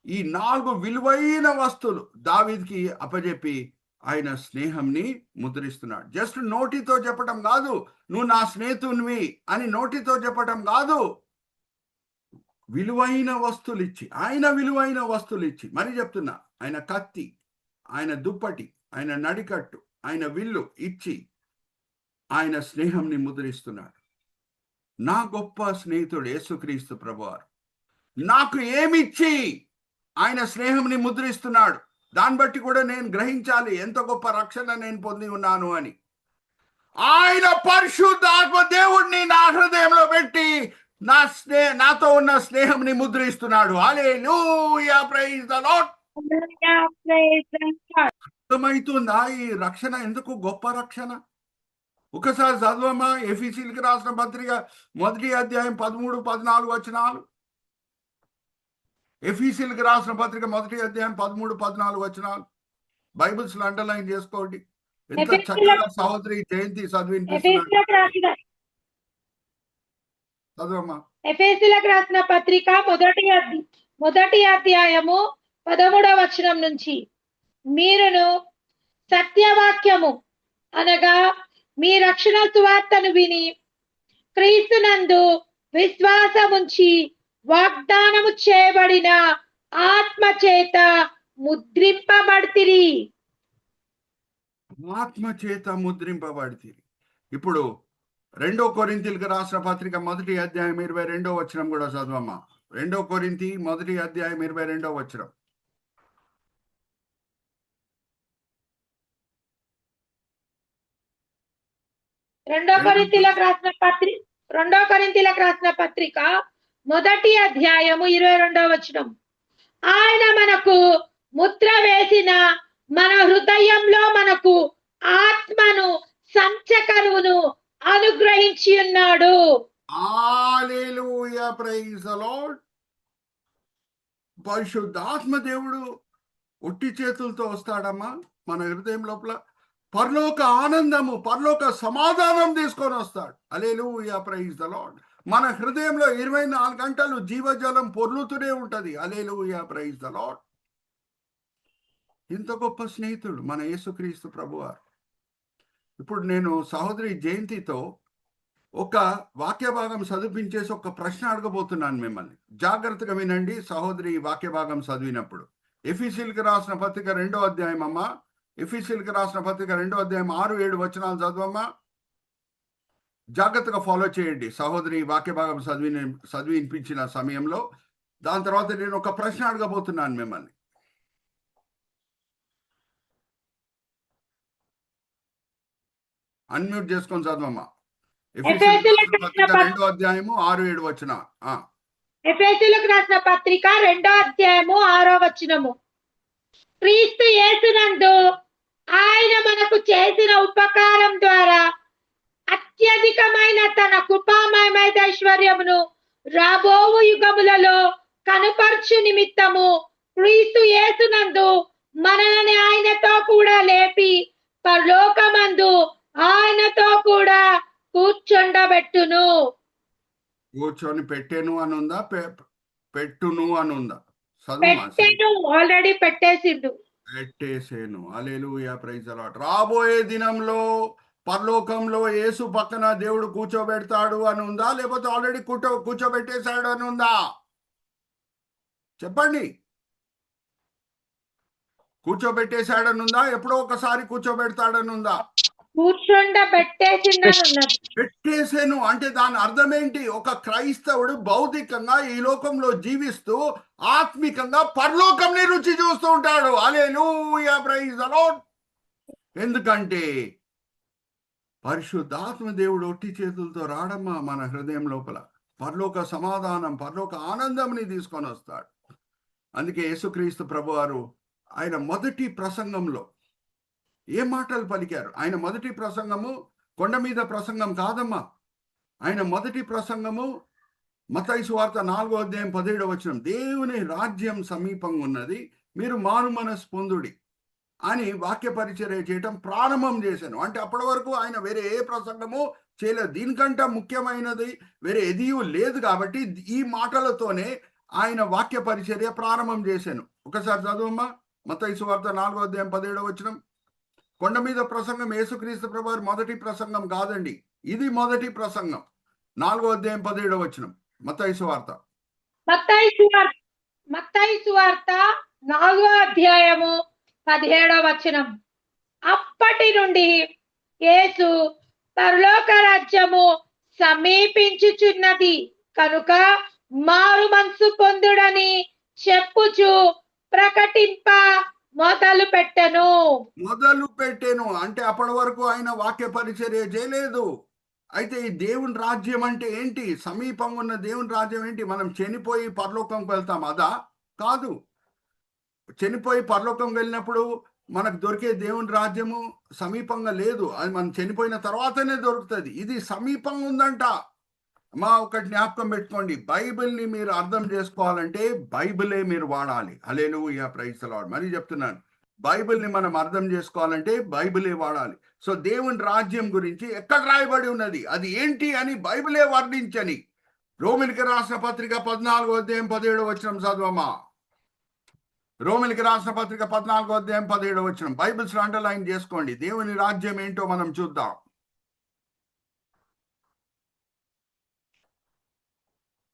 ఈ 4 విలువైన వస్తువులు దావీదుకి అప్పజెప్పి ఆయన స్నేహంని ముద్రిస్తున్నాడు. జస్ట్ నోటితో చెప్పటం కాదు, నువ్వు నా స్నేహితునివి అని నోటితో చెప్పటం కాదు, విలువైన వస్తువులు ఇచ్చి, ఆయన విలువైన వస్తువులు ఇచ్చి మరి చెప్తున్నా, ఆయన కత్తి, ఆయన దుప్పటి, ఆయన నడికట్టు, ఆయన విల్లు ఇచ్చి ఆయన స్నేహంని ముద్రిస్తున్నాడు. నా గొప్ప స్నేహితుడు యేసుక్రీస్తు ప్రభువారు నాకు ఏమిచ్చి ఆయన స్నేహంని ముద్రిస్తున్నాడు. దాన్ని బట్టి కూడా నేను గ్రహించాలి ఎంత గొప్ప రక్షణ నేను పొంది ఉన్నాను అని. ఆయన పరిశుద్ధాత్మ దేవుడిని నా హృదయంలో పెట్టి నాతో ఉన్న స్నేహంని ముద్రిస్తున్నాడు. హల్లెలూయా, ప్రైజ్ ది లార్డ్. అర్థమవుతుందా ఈ రక్షణ ఎందుకు గొప్ప రక్షణ? ఒకసారి చదవమా ఎఫెసీయులకు రాసిన పత్రిక 1వ అధ్యాయం 13-14 వచనాలు. ఎఫెసీయులకు రాసిన పత్రిక 1వ అధ్యాయం 13-14 వచనాలు. బైబిల్స్ లో అండర్లైన్ చేసుకోండి. ఎంత చక్కగా సహోదరి జయంతి చదివినిపిస్తున్నారు. చదవమ్మా. ఎఫెసీయులకు రాసిన పత్రిక 1వ అధ్యాయము 13వ వచనం నుంచి, మీరును సత్యవాక్యము అనగా మీ రక్షణ సువార్తను విని క్రీస్తునందు విశ్వాసముంచి వాగ్దానము చేయబడిన ఆత్మ చేత ముద్రింపబడితిరి. ఆత్మ చేత ముద్రింపబడితిరి. ఇప్పుడు 2 కొరింథీయులకు రాసిన పత్రిక 1వ అధ్యాయం 22వ వచనం కూడా చదవమ్మా. 2 కొరింథీ 1వ అధ్యాయం 22వ వచనం. 2 కొరింథీయులకు రాసిన పత్రిక 1వ అధ్యాయము 22వ వచనం. ఆయన మనకు ముద్ర వేసిన మన హృదయంలో మనకు ఆత్మను సంచకరువును అనుగ్రహించి ఉన్నాడు. హల్లెలూయా, ప్రైజ్ ది లార్డ్. పరిశుద్ధాత్మ దేవుడు ఒట్టి చేతులతో వస్తాడమ్మా మన హృదయం లోపల. పరలోక ఆనందము, పరలోక సమాధానం తీసుకొని వస్తాడు. హల్లెలూయా, ప్రైజ్ ది లార్డ్. మన హృదయంలో 24 గంటలు జీవజలం పొర్లుతూనే ఉంటది. హల్లెలూయా, ప్రైజ్ ది లార్డ్. ఇంత గొప్ప స్నేహితుడు మన యేసుక్రీస్తు ప్రభువారు. ఇప్పుడు నేను సహోదరి జయంతితో ఒక వాక్య భాగం చదివించేసి ఒక ప్రశ్న అడగబోతున్నాను మిమ్మల్ని. జాగ్రత్తగా వినండి సహోదరి వాక్య భాగం చదివినప్పుడు. ఎఫెసీయులకు రాసిన పత్రిక 2వ అధ్యాయం అమ్మా. ఎఫెసీయులకు రాసిన పత్రిక 2వ అధ్యాయం 6-7 వచనాలు చదవమ్మా. జాగ్రత్తగా ఫాలో చేయండి సహోదరి వాక్య భాగం చదివినిపించిన సమయంలో. దాని తర్వాత నేను ఒక ప్రశ్న అడగబోతున్నాను మిమ్మల్ని. అన్మ్యూట్ చేసుకొని చదవమ్మా. ఎఫెసీయులకు 2వ అధ్యాయము 6-7 వచనాలు. ఎఫెసీయులకు రాసిన పత్రిక 2వ అధ్యాయము 6వ వచనము. క్రీస్తు యేసునందు ఆయన మనకు చేసిన ఉపకారం ద్వారా అత్యధికమైన తన కృపామయమైన ఐశ్వర్యమును రాబోవు యుగములలో కనుపర్చు నిమిత్తము క్రీస్తు యేసునందు మనల్ని ఆయనతో కూడా లేపి పరలోకమందు ఆయనతో కూడా కూర్చొండబెట్టును. కూర్చొని పెట్టెను అని ఉందా, పెట్టును అని ఉందా? పెట్టెను, ఆల్రెడీ పెట్టేసిండు. పెట్టేసేను. Hallelujah, praise the Lord. రాబోయే దినంలో పరలోకంలో యేసు పక్కన దేవుడు కూర్చోబెడతాడు అని ఉందా, లేకపోతే ఆల్రెడీ కూర్చోబెట్టేశాడు అని ఉందా? చెప్పండి. కూర్చోబెట్టేశాడని ఉందా, ఎప్పుడో ఒకసారి కూర్చోబెడతాడని ఉందా? పెట్టేసాను అంటే దాని అర్థం ఏంటి? ఒక క్రైస్తవుడు భౌతికంగా ఈ లోకంలో జీవిస్తూ ఆత్మికంగా పరలోకంని రుచి చూస్తూ ఉంటాడు. హల్లెలూయా, ప్రైజ్ ది లార్డ్. ఎందుకంటే పరిశుద్ధాత్మ దేవుడు ఒట్టి చేతులతో రాడమ్మా మన హృదయం లోపల. పరలోక సమాధానం, పరలోక ఆనందంని తీసుకొని వస్తాడు. అందుకే యేసుక్రీస్తు ప్రభువారు ఆయన మొదటి ప్రసంగంలో ఏ మాటలు పలికారు? ఆయన మొదటి ప్రసంగము కొండ మీద ప్రసంగం కాదమ్మా. ఆయన మొదటి ప్రసంగము మత్తయి సువార్త 4:17 దేవుని రాజ్యం సమీపంగా ఉన్నది, మీరు మారు మనసు పొందుడి అని వాక్య పరిచర్య చేయటం ప్రారంభం చేశాను. అంటే అప్పటి వరకు ఆయన వేరే ఏ ప్రసంగము చేయలేదు. దీనికంటే ముఖ్యమైనది వేరే ఎదియూ లేదు కాబట్టి ఈ మాటలతోనే ఆయన వాక్య పరిచర్య ప్రారంభం చేశాను. ఒకసారి చదువమ్మా, మత్తయి సువార్త 4:17 కొండ మీద ప్రసంగం యేసుక్రీస్తు ప్రభువారి మొదటి ప్రసంగం కాదండి, ఇది మొదటి ప్రసంగం. 4:17 మత్తయి సువార్త. మత్తయి సువార్త 4:17 అప్పటి నుండి యేసు పరలోక రాజ్యము సమీపించుచున్నది కనుక మారు మనసు పొందుడని చెప్పుచు ప్రకటింప మొదలు పెట్టెను. అంటే అప్పటి వరకు ఆయన వాక్య పరిచర్య చేయలేదు. అయితే ఈ దేవుని రాజ్యం అంటే ఏంటి? సమీపంగా ఉన్న దేవుని రాజ్యం ఏంటి? మనం చనిపోయి పరలోకంకి వెళ్తాం అదా? కాదు. చనిపోయి పరలోకం వెళ్ళినప్పుడు మనకు దొరికే దేవుని రాజ్యము సమీపంగా లేదు, అది మనం చనిపోయిన తర్వాతనే దొరుకుతుంది. ఇది సమీపంగా ఉందంట. ఒకటి జ్ఞాపకం పెట్టుకోండి, బైబిల్ని మీరు అర్థం చేసుకోవాలంటే బైబిలే మీరు వాడాలి. హల్లెలూయా, ప్రైజ్ ది లార్డ్. మరి చెప్తున్నాను, బైబిల్ని మనం అర్థం చేసుకోవాలంటే బైబిలే వాడాలి. సో దేవుని రాజ్యం గురించి ఎక్కడ రాయబడి ఉన్నది, అది ఏంటి అని బైబిలే వర్ణించని. రోమిలికి రాసిన పత్రిక 14:17 చదవమ్మా. రోమిలికి రాసిన పత్రిక 14:17 బైబిల్స్ అండర్లైన్ చేసుకోండి. దేవుని రాజ్యం ఏంటో మనం చూద్దాం.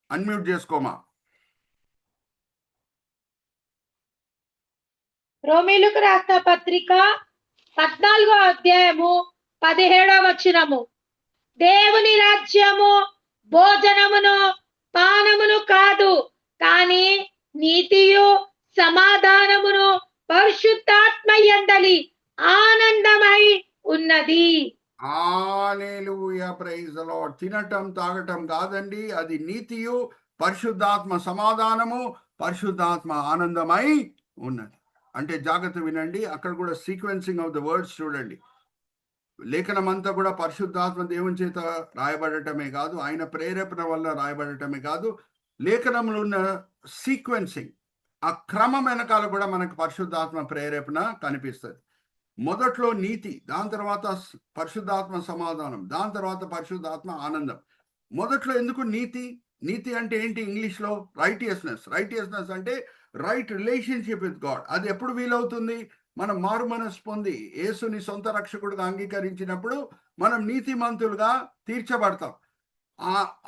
అన్మ్యూట్ చేసుకోమా. రోమీయులకు రాసిన పత్రిక 14:17 దేవుని రాజ్యము భోజనమును పానమును కాదు, కానీ నీతియు సమాధానమును పరిశుద్ధాత్మ యందలి ఆనందమై ఉన్నది. హల్లెలూయా, ప్రైజ్ ది లార్డ్. తినటం తాగటం కాదండి, అది నీతియు పరిశుద్ధాత్మ సమాధానము పరిశుద్ధాత్మ ఆనందమై ఉన్నది. అంటే జాగ్రత్త వినండి, అక్కడ కూడా సీక్వెన్సింగ్ ఆఫ్ ద వర్డ్స్ చూడండి. లేఖనం అంతా కూడా పరిశుద్ధాత్మ దేవుని చేత రాయబడటమే కాదు, ఆయన ప్రేరేపణ వల్ల రాయబడటమే కాదు, లేఖనంలో ఉన్న సీక్వెన్సింగ్, ఆ క్రమం వెనకాల కూడా మనకు పరిశుద్ధాత్మ ప్రేరేపణ కనిపిస్తుంది. మొదట్లో నీతి, దాని తర్వాత పరిశుద్ధాత్మ సమాధానం, దాని తర్వాత పరిశుద్ధాత్మ ఆనందం. మొదట్లో ఎందుకు నీతి? నీతి అంటే ఏంటి ఇంగ్లీష్లో? రైటియస్నెస్. రైటియస్నెస్ అంటే రైట్ రిలేషన్షిప్ విత్ గాడ్. అది ఎప్పుడు వీలవుతుంది? మనం మారు మనసు పొంది యేసుని సొంత రక్షకుడిగా అంగీకరించినప్పుడు మనం నీతిమంతులుగా తీర్చబడతాం.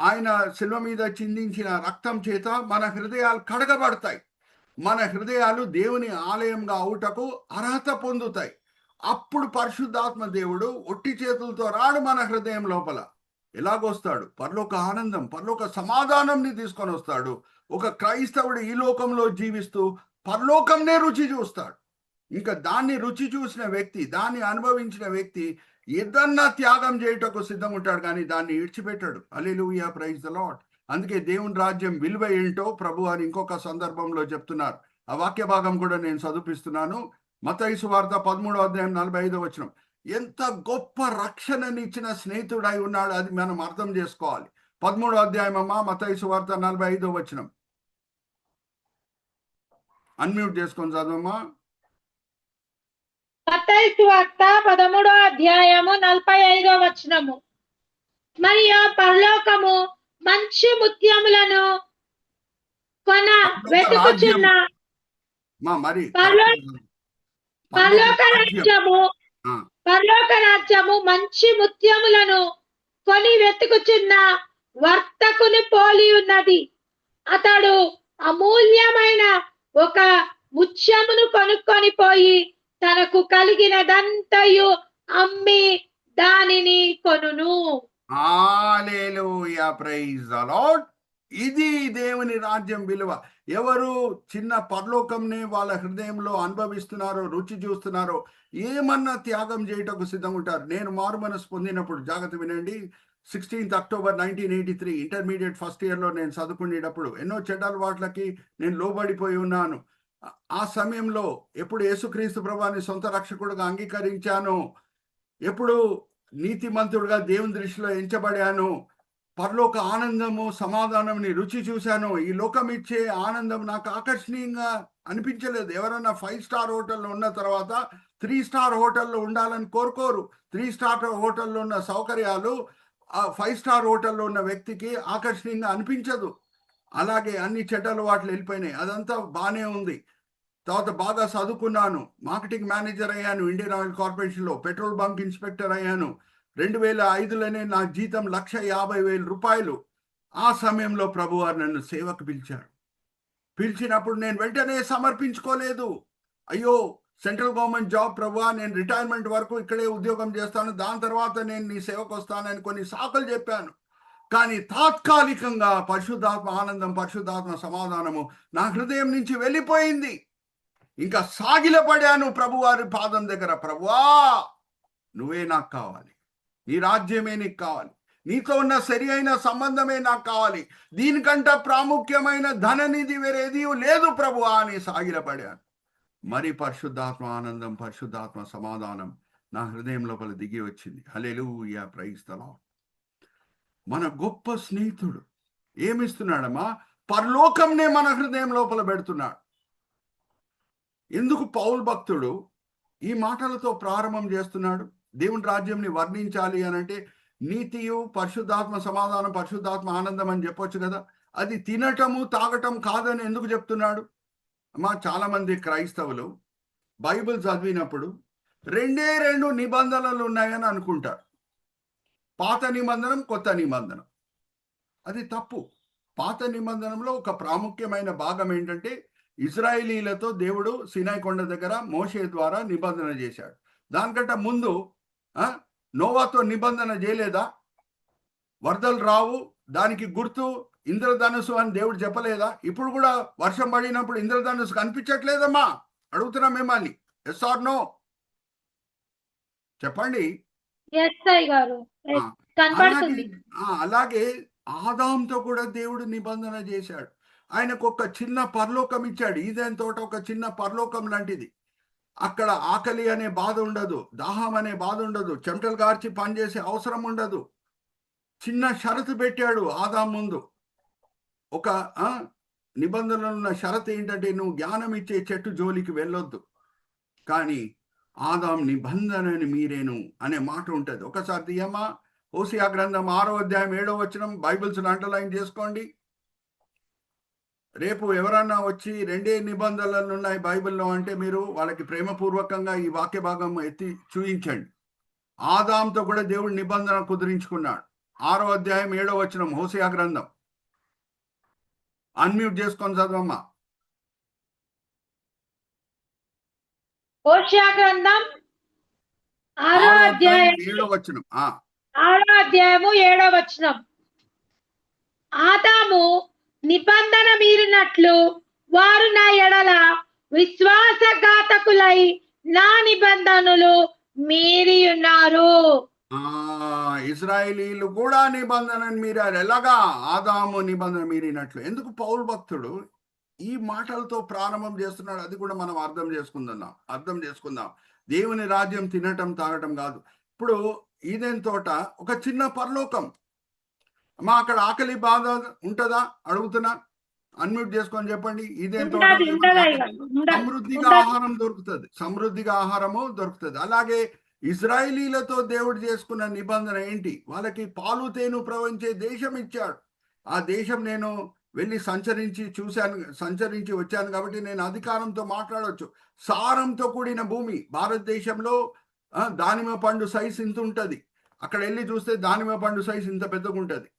ఆయన శిలువ మీద చిందించిన రక్తం చేత మన హృదయాలు కడగబడతాయి. మన హృదయాలు దేవుని ఆలయంగా అవుటకు అర్హత పొందుతాయి. అప్పుడు పరిశుద్ధాత్మ దేవుడు ఒట్టి చేతులతో రాడు మన హృదయం లోపల. ఎలాగొస్తాడు? పరలోక ఆనందం, పరలోక సమాధానంని తీసుకొని వస్తాడు. ఒక క్రైస్తవుడు ఈ లోకంలో జీవిస్తూ పరలోకంనే రుచి చూస్తాడు. ఇంకా దాన్ని రుచి చూసిన వ్యక్తి, దాన్ని అనుభవించిన వ్యక్తి ఏదన్నా త్యాగం చేయటకు సిద్ధం ఉంటాడు, కానీ దాన్ని విడిచిపెట్టాడు. హల్లెలూయా, ప్రైజ్ ది లార్డ్. అందుకే దేవుని రాజ్యం విలువ ఏంటో ప్రభు అని ఇంకొక సందర్భంలో చెప్తున్నారు. ఆ వాక్య భాగం కూడా నేను చదివిస్తున్నాను. మత్తయి సువార్త 13:45 ఎంత గొప్ప రక్షణనిచ్చిన స్నేహితుడై ఉన్నాడు, అది మనం అర్థం చేసుకోవాలి. 13 మత్తయి సువార్త 45 అన్మ్యూట్ చేసుకొని చదవమ్మా. మత్తయి సువార్త 13:45 మరియు పరలోకము మంచి ముత్యములను కొన వెతుకుచున్న పరలోక రాజ్యము మంచి ముత్యములను కొని వెతుకుచున్న వర్తకుని పోలి ఉన్నది. అతడు అమూల్యమైన ఒక ముత్యమును కొనుక్కొని పోయి తనకు కలిగినదంతయు అమ్మి దానిని కొనును. హల్లెలూయా, ప్రైజ్ ది లార్డ్. ఇది దేవుని రాజ్యం విలువ. ఎవరు చిన్న పరలోకంని వాళ్ళ హృదయంలో అనుభవిస్తున్నారో, రుచి చూస్తున్నారో, ఏమన్నా త్యాగం చేయటకు సిద్ధం ఉంటారు. నేను మారు మనసు పొందినప్పుడు, జాగ్రత్త వినండి, 16 అక్టోబర్ 1983 ఇంటర్మీడియట్ ఫస్ట్ ఇయర్లో నేను చదువుకునేటప్పుడు ఎన్నో చెడ్డ అలవాట్లకి నేను లోబడిపోయి ఉన్నాను. ఆ సమయంలో ఎప్పుడు యేసుక్రీస్తు ప్రభువుని సొంత రక్షకుడుగా అంగీకరించాను, ఎప్పుడు నీతిమంతుడుగా దేవుని దృష్టిలో ఎంచబడాను, పరలోక ఆనందము సమాధానంని రుచి చూశాను. ఈ లోకం ఇచ్చే ఆనందం నాకు ఆకర్షణీయంగా అనిపించలేదు. ఎవరన్నా 5 స్టార్ హోటల్లో ఉన్న తర్వాత 3 స్టార్ హోటల్లో ఉండాలని కోరుకోరు. 3 స్టార్ హోటల్లో ఉన్న సౌకర్యాలు 5 స్టార్ హోటల్లో ఉన్న వ్యక్తికి ఆకర్షణీయంగా అనిపించదు. అలాగే అన్ని చెడ్డ అలవాట్లు వెళ్ళిపోయినాయి. అదంతా బాగానే ఉంది. తర్వాత బాగా చదువుకున్నాను, మార్కెటింగ్ మేనేజర్ అయ్యాను, ఇండియన్ ఆయిల్ కార్పొరేషన్లో పెట్రోల్ బంక్ ఇన్స్పెక్టర్ అయ్యాను. 2005లోనే నా జీతం 1,50,000 రూపాయలు. ఆ సమయంలో ప్రభువారు నన్ను సేవకు పిలిచారు. పిలిచినప్పుడు నేను వెంటనే సమర్పించుకోలేదు. అయ్యో, సెంట్రల్ గవర్నమెంట్ జాబ్ ప్రభువా, నేను రిటైర్మెంట్ వరకు ఇక్కడే ఉద్యోగం చేస్తాను, దాని తర్వాత నేను నీ సేవకు వస్తానని కొన్ని సాకులు చెప్పాను. కానీ తాత్కాలికంగా పరిశుద్ధాత్మ ఆనందం, పరిశుద్ధాత్మ సమాధానము నా హృదయం నుంచి వెళ్ళిపోయింది. ఇంకా సాగిలపడాను ప్రభువారి పాదం దగ్గర. ప్రభువా, నువ్వే నాకు కావాలి, నీ రాజ్యమే నీకు కావాలి, నీతో ఉన్న సరి అయిన సంబంధమే నాకు కావాలి, దీనికంటే ప్రాముఖ్యమైన ధననిధి వేరేది లేదు ప్రభువా అని సాగిలపడాను. మరి పరిశుద్ధాత్మ ఆనందం, పరిశుద్ధాత్మ సమాధానం నా హృదయం లోపల దిగి వచ్చింది. హల్లెలూయా, ప్రైజ్ ది లార్డ్. మన గొప్ప స్నేహితుడు ఏమిస్తున్నాడమ్మా? పరలోకంనే మన హృదయం లోపల పెడుతున్నాడు. ఎందుకు పౌలు భక్తుడు ఈ మాటలతో ప్రారంభం చేస్తున్నాడు? దేవుని రాజ్యంని వర్ణించాలి అని అంటే నీతియు, పరిశుద్ధాత్మ సమాధానం, పరిశుద్ధాత్మ ఆనందం అని చెప్పొచ్చు కదా. అది తినటము తాగటం కాదని ఎందుకు చెప్తున్నాడు? అమ్మా, చాలా మంది క్రైస్తవులు బైబిల్ చదివినప్పుడు 2 నిబంధనలు ఉన్నాయని అనుకుంటారు. పాత నిబంధనం, కొత్త నిబంధనం. అది తప్పు. పాత నిబంధనలో ఒక ప్రాముఖ్యమైన భాగం ఏంటంటే ఇజ్రాయేలీలతో దేవుడు సీనాయి కొండ దగ్గర మోషే ద్వారా నిబంధన చేశాడు. దానికంటే ముందు నోవాతో నిబంధన చేయలేదా? వరదలు రావు, దానికి గుర్తు ఇంద్రధనుసు అని దేవుడు చెప్పలేదా? ఇప్పుడు కూడా వర్షం పడినప్పుడు ఇంద్రధనుసు కనిపించట్లేదమ్మా? అడుగుతున్నా మిమ్మల్ని, ఎస్ ఆర్ నో చెప్పండి. అలాగే ఆదాంతో కూడా దేవుడు నిబంధన చేశాడు. ఆయనకు ఒక చిన్న పరలోకం ఇచ్చాడు. ఈదేన్ తోట ఒక చిన్న పరలోకం లాంటిది. అక్కడ ఆకలి అనే బాధ ఉండదు, దాహం అనే బాధ ఉండదు, చెమటలు గార్చి పనిచేసే అవసరం ఉండదు. చిన్న షరతు పెట్టాడు ఆదాం ముందు. ఒక నిబంధనలు ఉన్న షరతు ఏంటంటే నువ్వు జ్ఞానం ఇచ్చే చెట్టు జోలికి వెళ్ళొద్దు, కానీ ఆదాం నిబంధనని మీరేను అనే మాట ఉంటుంది. ఒకసారి తీయమ్మా, హోషేయ గ్రంథం 6వ అధ్యాయం 7వ వచనం. బైబిల్స్ అండర్లైన్ చేసుకోండి. రేపు ఎవరన్నా వచ్చి 2 నిబంధనలు ఉన్నాయి బైబిల్లో అంటే మీరు వాళ్ళకి ప్రేమపూర్వకంగా ఈ వాక్య భాగం ఎత్తి చూయించండి. ఆదాంతో కూడా దేవుడు నిబంధన కుదిరించుకున్నాడు. 6వ అధ్యాయం 7వ వచనం హోషేయ గ్రంథం. అన్మ్యూట్ చేసుకొని చదవమ్మా. హోషేయ గ్రంథం 6వ అధ్యాయం 7వ వచనం. 6వ అధ్యాయము 7వ వచనం. ఆదాము నిబంధన మీరినట్లు వారు నా ఎడల విశ్వాసఘాతకులై నా నిబంధనలు మీరి ఉన్నారు. ఇశ్రాయేలీలు కూడా నిబంధనను మీరారు. ఎలాగా? ఆదాము నిబంధన మీరినట్లు. ఎందుకు పౌలు భక్తుడు ఈ మాటలతో ప్రారంభం చేస్తున్నాడు? అది కూడా మనం అర్థం చేసుకుందాం. దేవుని రాజ్యం తినటం తాగటం కాదు. ఇప్పుడు ఈదేన్ తోట ఒక చిన్న పరలోకం. అమ్మా, అక్కడ ఆకలి బాధ ఉంటుందా అడుగుతున్నా? అన్మ్యూట్ చేసుకొని చెప్పండి. ఈదేన్ తోట సమృద్ధిగా ఆహారం దొరుకుతుంది, సమృద్ధిగా ఆహారము దొరుకుతుంది. అలాగే ఇజ్రాయేలీలతో దేవుడు చేసుకున్న నిబంధన ఏంటి? వాళ్ళకి పాలు తేనె ప్రవహించే దేశం ఇచ్చాడు. ఆ దేశం నేను వెళ్ళి సంచరించి వచ్చాను కాబట్టి నేను అధికారంతో మాట్లాడవచ్చు. సారంతో కూడిన భూమి. భారతదేశంలో దానిమ్మ పండు సైజ్ ఇంత ఉంటుంది, అక్కడ వెళ్ళి చూస్తే దానిమ్మ పండు సైజ్ ఇంత పెద్దగా ఉంటుంది.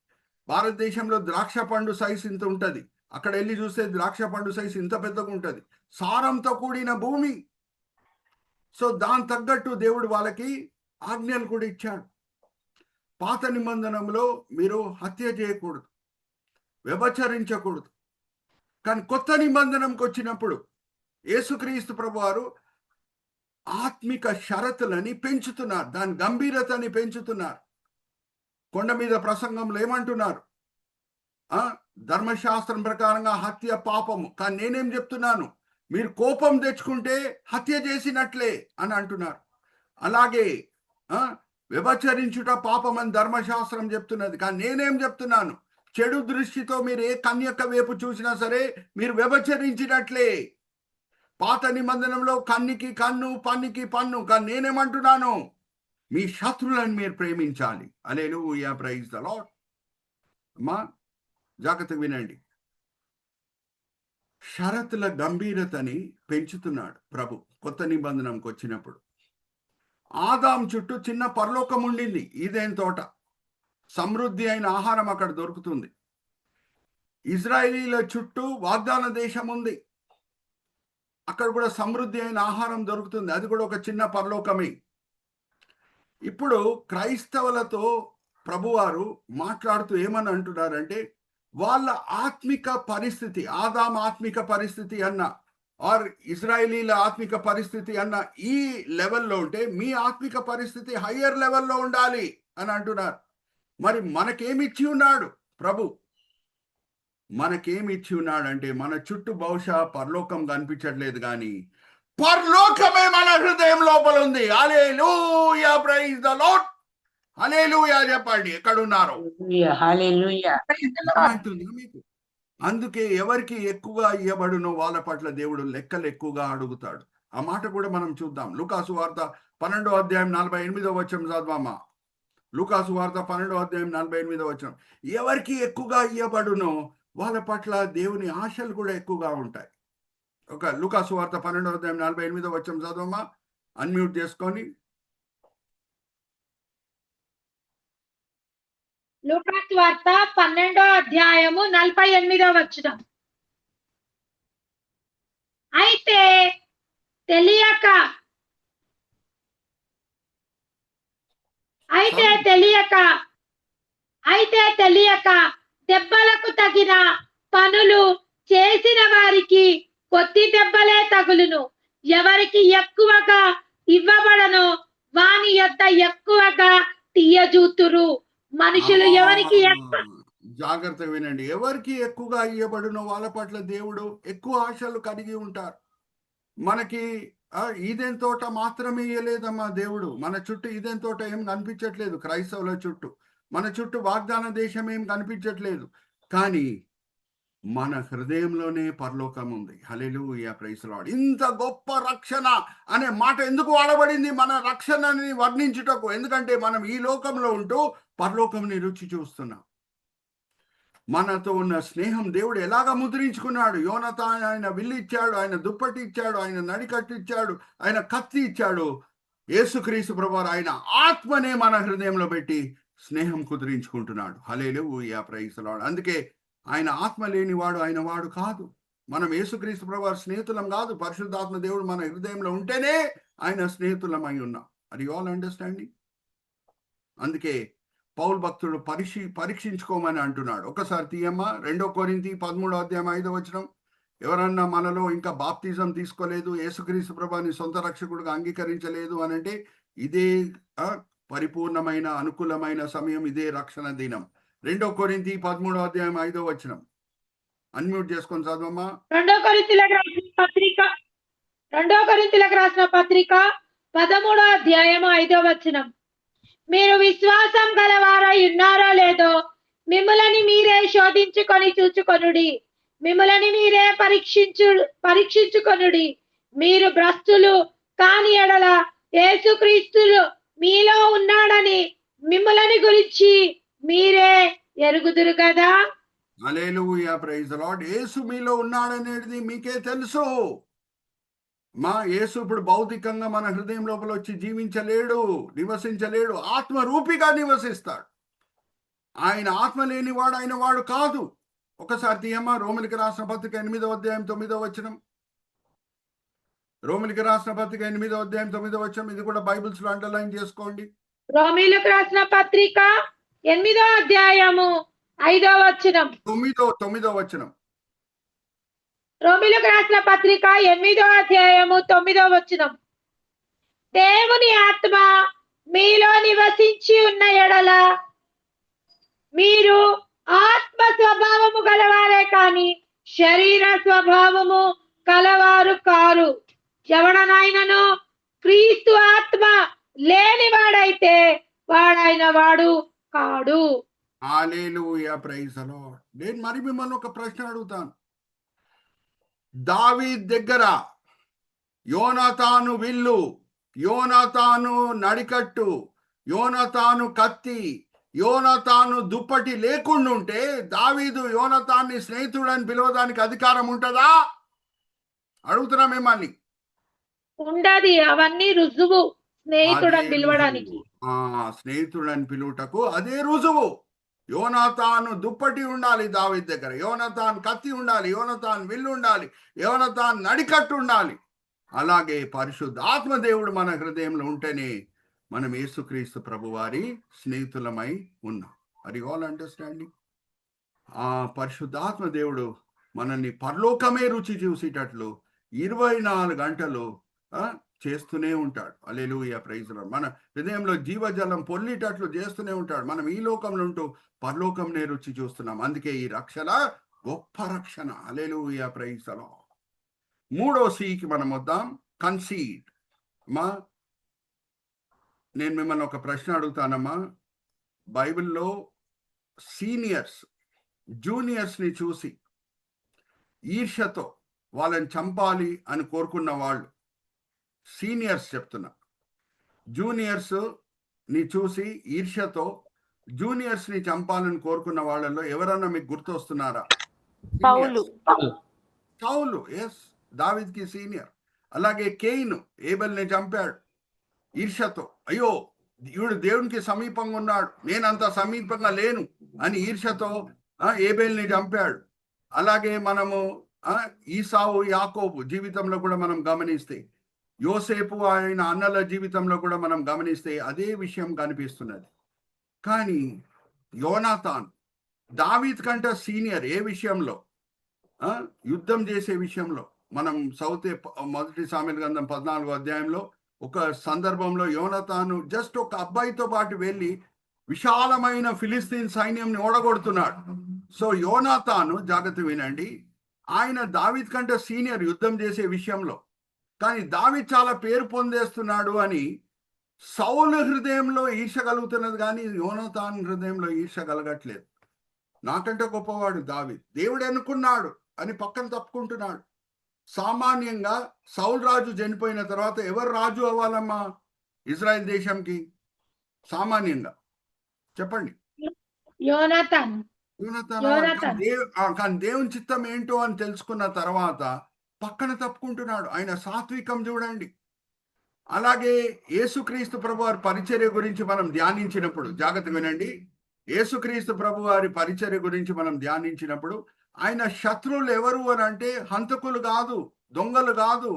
భారతదేశంలో ద్రాక్ష పండు సైజ్ ఇంత ఉంటుంది, అక్కడ వెళ్ళి చూస్తే ద్రాక్ష పండు సైజ్ ఇంత పెద్దగా ఉంటుంది. సారంతో కూడిన భూమి. సో దాని తగ్గట్టు దేవుడు వాళ్ళకి ఆజ్ఞలు కూడా ఇచ్చాడు. పాత నిబంధనలో మీరు హత్య చేయకూడదు, వ్యభిచరించకూడదు. కానీ కొత్త నిబంధనకు వచ్చినప్పుడు యేసుక్రీస్తు ప్రభువారు ఆత్మిక షరతులని పెంచుతున్నారు, దాని గంభీరతని పెంచుతున్నారు. కొండ మీద ప్రసంగంలో ఏమంటున్నారు? ధర్మశాస్త్రం ప్రకారంగా హత్య పాపము, కానీ నేనేం చెప్తున్నాను, మీరు కోపం తెచ్చుకుంటే హత్య చేసినట్లే అని అంటున్నారు. అలాగే వ్యభిచరించుట పాపమని ధర్మశాస్త్రం చెప్తున్నది. కానీ నేనేం చెప్తున్నాను, చెడు దృష్టితో మీరు ఏ కన్యక వైపు చూసినా సరే మీరు వ్యభిచరించినట్లే. పాత నిబంధనలో కన్నికి కన్ను, పన్నికి పన్ను. కానీ నేనేమంటున్నాను, మీ శత్రువులను మీరు ప్రేమించాలి. హల్లెలూయా, ప్రైజ్ ద లార్డ్. అమ్మా జాగ్రత్తగా వినండి. షరతుల గంభీరతని పెంచుతున్నాడు ప్రభు. కొత్త నిబంధనకు వచ్చినప్పుడు ఆదాం చుట్టూ చిన్న పరలోకం ఉండింది, ఈదేన్ తోట. సమృద్ధి అయిన ఆహారం అక్కడ దొరుకుతుంది. ఇజ్రాయేలీల చుట్టూ వాగ్దాన దేశం ఉంది, అక్కడ కూడా సమృద్ధి అయిన ఆహారం దొరుకుతుంది. అది కూడా ఒక చిన్న పరలోకమే. ఇప్పుడు క్రైస్తవులతో ప్రభువారు మాట్లాడుతూ ఏమని అంటున్నారంటే, వాళ్ళ ఆత్మిక పరిస్థితి, ఆదాం ఆత్మిక పరిస్థితి అన్న ఆర్ ఇజ్రాయేలీల ఆత్మిక పరిస్థితి అన్న ఈ లెవెల్లో ఉంటే మీ ఆత్మిక పరిస్థితి హయ్యర్ లెవెల్లో ఉండాలి అని అంటున్నారు. మరి మనకేమిచ్చి ఉన్నాడు ప్రభు? మనకేమిచ్చి ఉన్నాడంటే మన చుట్టూ బహుశా పరలోకం కనిపించట్లేదు, కానీ పరలోకమే మన హృదయం లోపల ఉంది. హల్లెలూయా, ప్రైజ్ ద లార్డ్. హల్లెలూయా చెప్పండి ఎక్కడున్నారు. హల్లెలూయా. మీకు అందుకే ఎవరికి ఎక్కువగా ఇవ్వబడునో వాళ్ళ పట్ల దేవుడు లెక్కలు ఎక్కువగా అడుగుతాడు. ఆ మాట కూడా మనం చూద్దాం. లూకాసు వార్త 12వ అధ్యాయం 48వ వచనం చదవమ్మా. లూకాసు వార్త 12వ అధ్యాయం 48వ వచనం. ఎవరికి ఎక్కువగా ఇవ్వబడునో వాళ్ళ పట్ల దేవుని ఆశలు కూడా ఎక్కువగా ఉంటాయి. ఒక లూకాసు వార్త 12వ అధ్యాయం 48వ వచనం చదవమ్మా, అన్మ్యూట్ చేసుకొని. లూకాసు వార్త 12వ అధ్యాయము 48వ వచనం. అయితే తెలియక దెబ్బలకు తగిన పనులు చేసిన వారికి కొద్ది దెబ్బలే తగులును. ఎవరికి ఎక్కువగా ఇవ్వబడనో వాని యొద్ద ఎక్కువగా తీయజూతురు. మనుషులు ఎవరికి జాగ్రత్తగా వినండి. ఎవరికి ఎక్కువగా ఇవ్వబడునో వాళ్ళ పట్ల దేవుడు ఎక్కువ ఆశలు కలిగి ఉంటారు. మనకి ఈదేన్ తోట మాత్రమే ఇయ్యలేదమ్మా దేవుడు. మన చుట్టూ ఈదేన్ తోట ఏం కనిపించట్లేదు, క్రైస్తవుల చుట్టూ మన చుట్టూ వాగ్దాన దేశం ఏం కనిపించట్లేదు, కానీ మన హృదయంలోనే పరలోకం ఉంది. హల్లెలూయా, ప్రైజ్ ది లార్డ్. ఇంత గొప్ప రక్షణ అనే మాట ఎందుకు వాడబడింది? మన రక్షణని వర్ణించుటకు. ఎందుకంటే మనం ఈ లోకంలో ఉంటూ పరలోకంని రుచి చూస్తున్నాం. మనతో ఉన్న స్నేహం దేవుడు ఎలాగ ముద్రించుకున్నాడు. యోనతాన్ ఆయన విల్లు ఇచ్చాడు, ఆయన దుప్పటి ఇచ్చాడు, ఆయన నడికట్టు ఇచ్చాడు, ఆయన కత్తి ఇచ్చాడు. యేసుక్రీస్తు ప్రభువారు ఆయన ఆత్మనే మన హృదయంలో పెట్టి స్నేహం కుదిరించుకుంటున్నాడు. హల్లెలూయా, ప్రైజ్ ది లార్డ్. అందుకే ఆయన ఆత్మ లేనివాడు ఆయన వాడు కాదు. మనం యేసుక్రీస్తు ప్రభువారు స్నేహితులం కాదు. పరిశుద్ధాత్మ దేవుడు మన హృదయంలో ఉంటేనే ఆయన స్నేహితులమై ఉన్నాం. Are you all understanding? అందుకే పౌలు భక్తుడు పరీక్షించుకోమని అంటున్నాడు. ఒకసారి తీయమ్మా, 2 కొరింథీ 13వ అధ్యాయం 5వ వచనం. ఎవరన్నా మనలో ఇంకా బాప్తిజం తీసుకోలేదు, యేసుక్రీస్తు ప్రభువుని సొంత రక్షకుడిగా అంగీకరించలేదు అని అంటే ఇదే పరిపూర్ణమైన అనుకూలమైన సమయం, ఇదే రక్షణ దినం. 2 కొరింథీ 13వ అధ్యాయం 5వ వచనం. అన్మ్యూట్ చేసుకొని చదవమ్మా. 2 కొరింథీలకు రాసిన పత్రిక 13వ అధ్యాయం 5వ వచనం. మీరు విశ్వాసం గలవారై ఉన్నారో లేదో మిమ్ములని మీరే శోధించుకొని చూచుకొనుడి. మిమ్ములని మీరే పరీక్షించుకొనుడి. మీరు భ్రష్టులు కాని ఎడల యేసుక్రీస్తులు మీలో ఉన్నాడని మిమ్ములని గురించి మీరే ఎరుగుదురు కదా. హల్లెలూయా, ప్రైజ్ ది లార్డ్. యేసు మీలో ఉన్నాడనేది మీకే తెలుసు. మా యేసు ఇప్పుడు భౌతికంగా మన హృదయం లోపల వచ్చి జీవించలేడు, నివసించలేడు. ఆత్మరూపిగా నివసిస్తాడు. ఆయన ఆత్మ లేనివాడు ఆయన వాడు కాదు. ఒకసారి తీయమ్మా, రోమిలికి రాసిన పత్రిక 8వ అధ్యాయం 9వ వచనం. రోమిలికి రాసిన పత్రిక 8వ అధ్యాయం 9వ వచనం. ఇది కూడా బైబిల్స్ లో అండర్లైన్ చేసుకోండి. రోమిలకు రాసిన పత్రిక 8వ అధ్యాయము 5వ వచనం. 9వ వచనం. రోమిలకు రాసిన పత్రిక 8వ అధ్యాయము 9వ వచనం. దేవుని ఆత్మ మీలో నివసించి ఉన్న ఎడల మీరు ఆత్మ స్వభావము గలవారే కాని శరీర స్వభావము కలవారు కారు. ఎవడనైనను క్రీస్తు ఆత్మ లేనివాడైతే వాడైన వాడు కాడు. హల్లెలూయా, ప్రైజ్ ది లార్డ్. నేను మరి మిమ్మల్ని ఒక ప్రశ్న అడుగుతాను. దావీదు దగ్గర యోనాతాను విల్లు, యోనాతాను నడికట్టు, యోనాతాను కత్తి, యోనాతాను దుప్పటి లేకుండా ఉంటే దావీదు యోనాతాన్ని స్నేహితుడని పిలవడానికి అధికారం ఉంటుందా? అడుగుతున్నా మిమ్మల్ని. ఉండది. అవన్నీ రుజువు స్నేహితుడని అదే పిలవడానికి. రుజువు. స్నేహితుడని పిలువటకు అదే రుజువు. యోనాతాను దుప్పటి ఉండాలి దావీదు దగ్గర, యోనాతాను కత్తి ఉండాలి, యోనాతాను విల్లు ఉండాలి, యోనాతాను నడికట్టు ఉండాలి. అలాగే పరిశుద్ధాత్మ దేవుడు మన హృదయంలో ఉంటేనే మనం యేసుక్రీస్తు ప్రభువారి స్నేహితులమై ఉన్నాం. అది ఆల్ అండర్స్టాండింగ్. ఆ పరిశుద్ధాత్మ దేవుడు మనల్ని పరలోకమే రుచి చూసేటట్లు 24 గంటలు చేస్తూనే ఉంటాడు. హల్లెలూయా, ప్రైజ్ ది లార్డ్. మన హృదయంలో జీవజలం పొర్లేటట్లు చేస్తూనే ఉంటాడు. మనం ఈ లోకంలో ఉంటూ పరలోకంనే రుచి చూస్తున్నాం. అందుకే ఈ రక్షణ గొప్ప రక్షణ. హల్లెలూయా, ప్రైజ్ ది లార్డ్. 3వ సికి మనం వద్దాం, కన్సీడ్. అమ్మా, నేను మిమ్మల్ని ఒక ప్రశ్న అడుగుతానమ్మా. బైబిల్లో సీనియర్స్ జూనియర్స్ని చూసి ఈర్ష్యతో వాళ్ళని చంపాలి అని కోరుకున్న వాళ్ళు, సీనియర్స్ చెప్తున్నా, జూనియర్స్ ని చూసి ఈర్ష్యతో జూనియర్స్ ని చంపాలని కోరుకున్న వాళ్ళలో ఎవరన్నా మీకు గుర్తొస్తున్నారా? సౌలు, ఎస్, దావీద్కి సీనియర్. అలాగే కేయిను ఏబెల్ని చంపాడు ఈర్ష్యతో. అయ్యో, ఈవిడు దేవునికి సమీపంగా ఉన్నాడు, నేనంత సమీపంగా లేను అని ఈర్ష్యతో ఏబెల్ని చంపాడు. అలాగే మనము ఈసావు యాకోబు జీవితంలో కూడా మనం గమనిస్తే, యోసేపు ఆయన అన్నల జీవితంలో కూడా మనం గమనిస్తే అదే విషయం కనిపిస్తున్నది. కానీ యోనాతాన్ దావీద్ కంటే సీనియర్. ఏ విషయంలో? యుద్ధం చేసే విషయంలో. మనం చదివితే 1 సామెతల గ్రంథం 14వ అధ్యాయంలో ఒక సందర్భంలో యోనాతాను జస్ట్ ఒక అబ్బాయితో పాటు వెళ్ళి విశాలమైన ఫిలిస్తీన్ సైన్యంని ఓడగొడుతున్నాడు. సో యోనాతాను, జాగ్రత్త వినండి, ఆయన దావీద్ కంటే సీనియర్ యుద్ధం చేసే విషయంలో. కానీ దావీద్ చాలా పేరు పొందేస్తున్నాడు అని సౌలు హృదయంలో ఈర్ష్య కలుగుతున్నది, కానీ యోనాతాను హృదయంలో ఈర్ష్య కలగట్లేదు. నాకంటే గొప్పవాడు దావీద్, దేవుడు అనుకున్నాడు అని పక్కన తప్పుకుంటున్నాడు. సామాన్యంగా సౌలు రాజు చనిపోయిన తర్వాత ఎవరు రాజు అవ్వాలమ్మా ఇజ్రాయెల్ దేశంకి? సామాన్యంగా చెప్పండి. యోనాతాన్. కానీ దేవుని చిత్తం ఏంటో అని తెలుసుకున్న తర్వాత పక్కన తప్పుకుంటున్నాడు. ఆయన సాత్వికం చూడండి. అలాగే యేసుక్రీస్తు ప్రభు వారి పరిచర్య గురించి మనం ధ్యానించినప్పుడు, జాగ్రత్త వినండి, యేసుక్రీస్తు ప్రభు వారి పరిచర్య గురించి మనం ధ్యానించినప్పుడు ఆయన శత్రువులు ఎవరు అని అంటే హంతకులు కాదు, దొంగలు కాదు,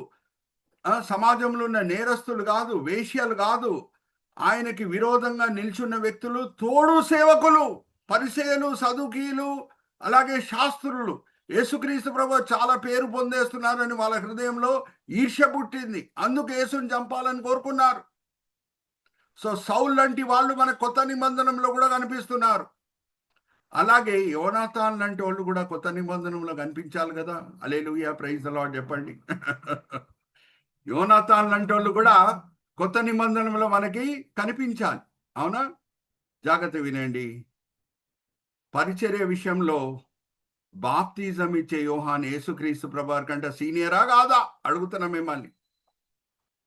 సమాజంలో ఉన్న నేరస్తులు కాదు, వేశ్యలు కాదు. ఆయనకి విరోధంగా నిల్చున్న వ్యక్తులు తోడు సేవకులు, పరిసయ్యులు, సదుకీయులు, అలాగే శాస్త్రులు. యేసుక్రీస్తు ప్రభు చాలా పేరు పొందేస్తున్నారని వాళ్ళ హృదయంలో ఈర్ష్య పుట్టింది. అందుకు యేసుని చంపాలని కోరుకున్నారు. సో సౌల్ లాంటి వాళ్ళు మన కొత్త నిబంధనలో కూడా కనిపిస్తున్నారు. అలాగే యోనాతాన్ లాంటి వాళ్ళు కూడా కొత్త నిబంధనలో కనిపించాలి కదా. హల్లెలూయా, ప్రైజ్ ది లార్డ్ చెప్పండి. యోనాతాన్ లాంటి వాళ్ళు కూడా కొత్త నిబంధనలో మనకి కనిపించాలి. అవునా? జాగ్రత్త వినండి. పరిచర్య విషయంలో బాప్తిజం ఇచ్చే యోహాన్ యేసుక్రీస్తు ప్రభువారి కంటే సీనియరా కాదా అడుగుతున్నా మిమ్మల్ని.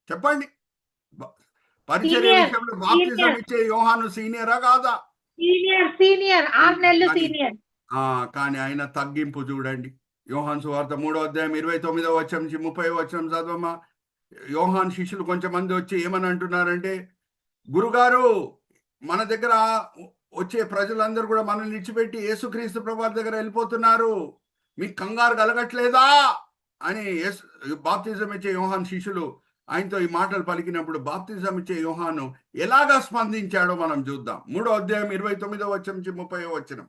చెప్పండి. పరిచర్య విషయంలో బాప్తిజం ఇచ్చే యోహాను సీనియరా కాదా? సీనియర్ 6 నెలలు సీనియర్. కానీ ఆయన తగ్గింపు చూడండి. యోహాను సువార్త 3వ అధ్యాయం 29వ వచనం నుంచి 30వ వచనం చదవమ్మా. యోహాన్ శిష్యులు కొంచెం మంది వచ్చి ఏమని అంటున్నారంటే, గురుగారు, మన దగ్గర వచ్చే ప్రజలందరూ కూడా మనల్ని ఇచ్చిపెట్టి యేసుక్రీస్తు ప్రభువారి దగ్గర వెళ్ళిపోతున్నారు, మీకు కంగారు కలగట్లేదా అని బాప్తిజం ఇచ్చే యోహాన్ శిష్యులు ఆయనతో ఈ మాటలు పలికినప్పుడు బాప్తిజం ఇచ్చే యోహాను ఎలాగా స్పందించాడో మనం చూద్దాం. 3వ అధ్యాయం 29వ వచనం నుంచి 30వ వచనం.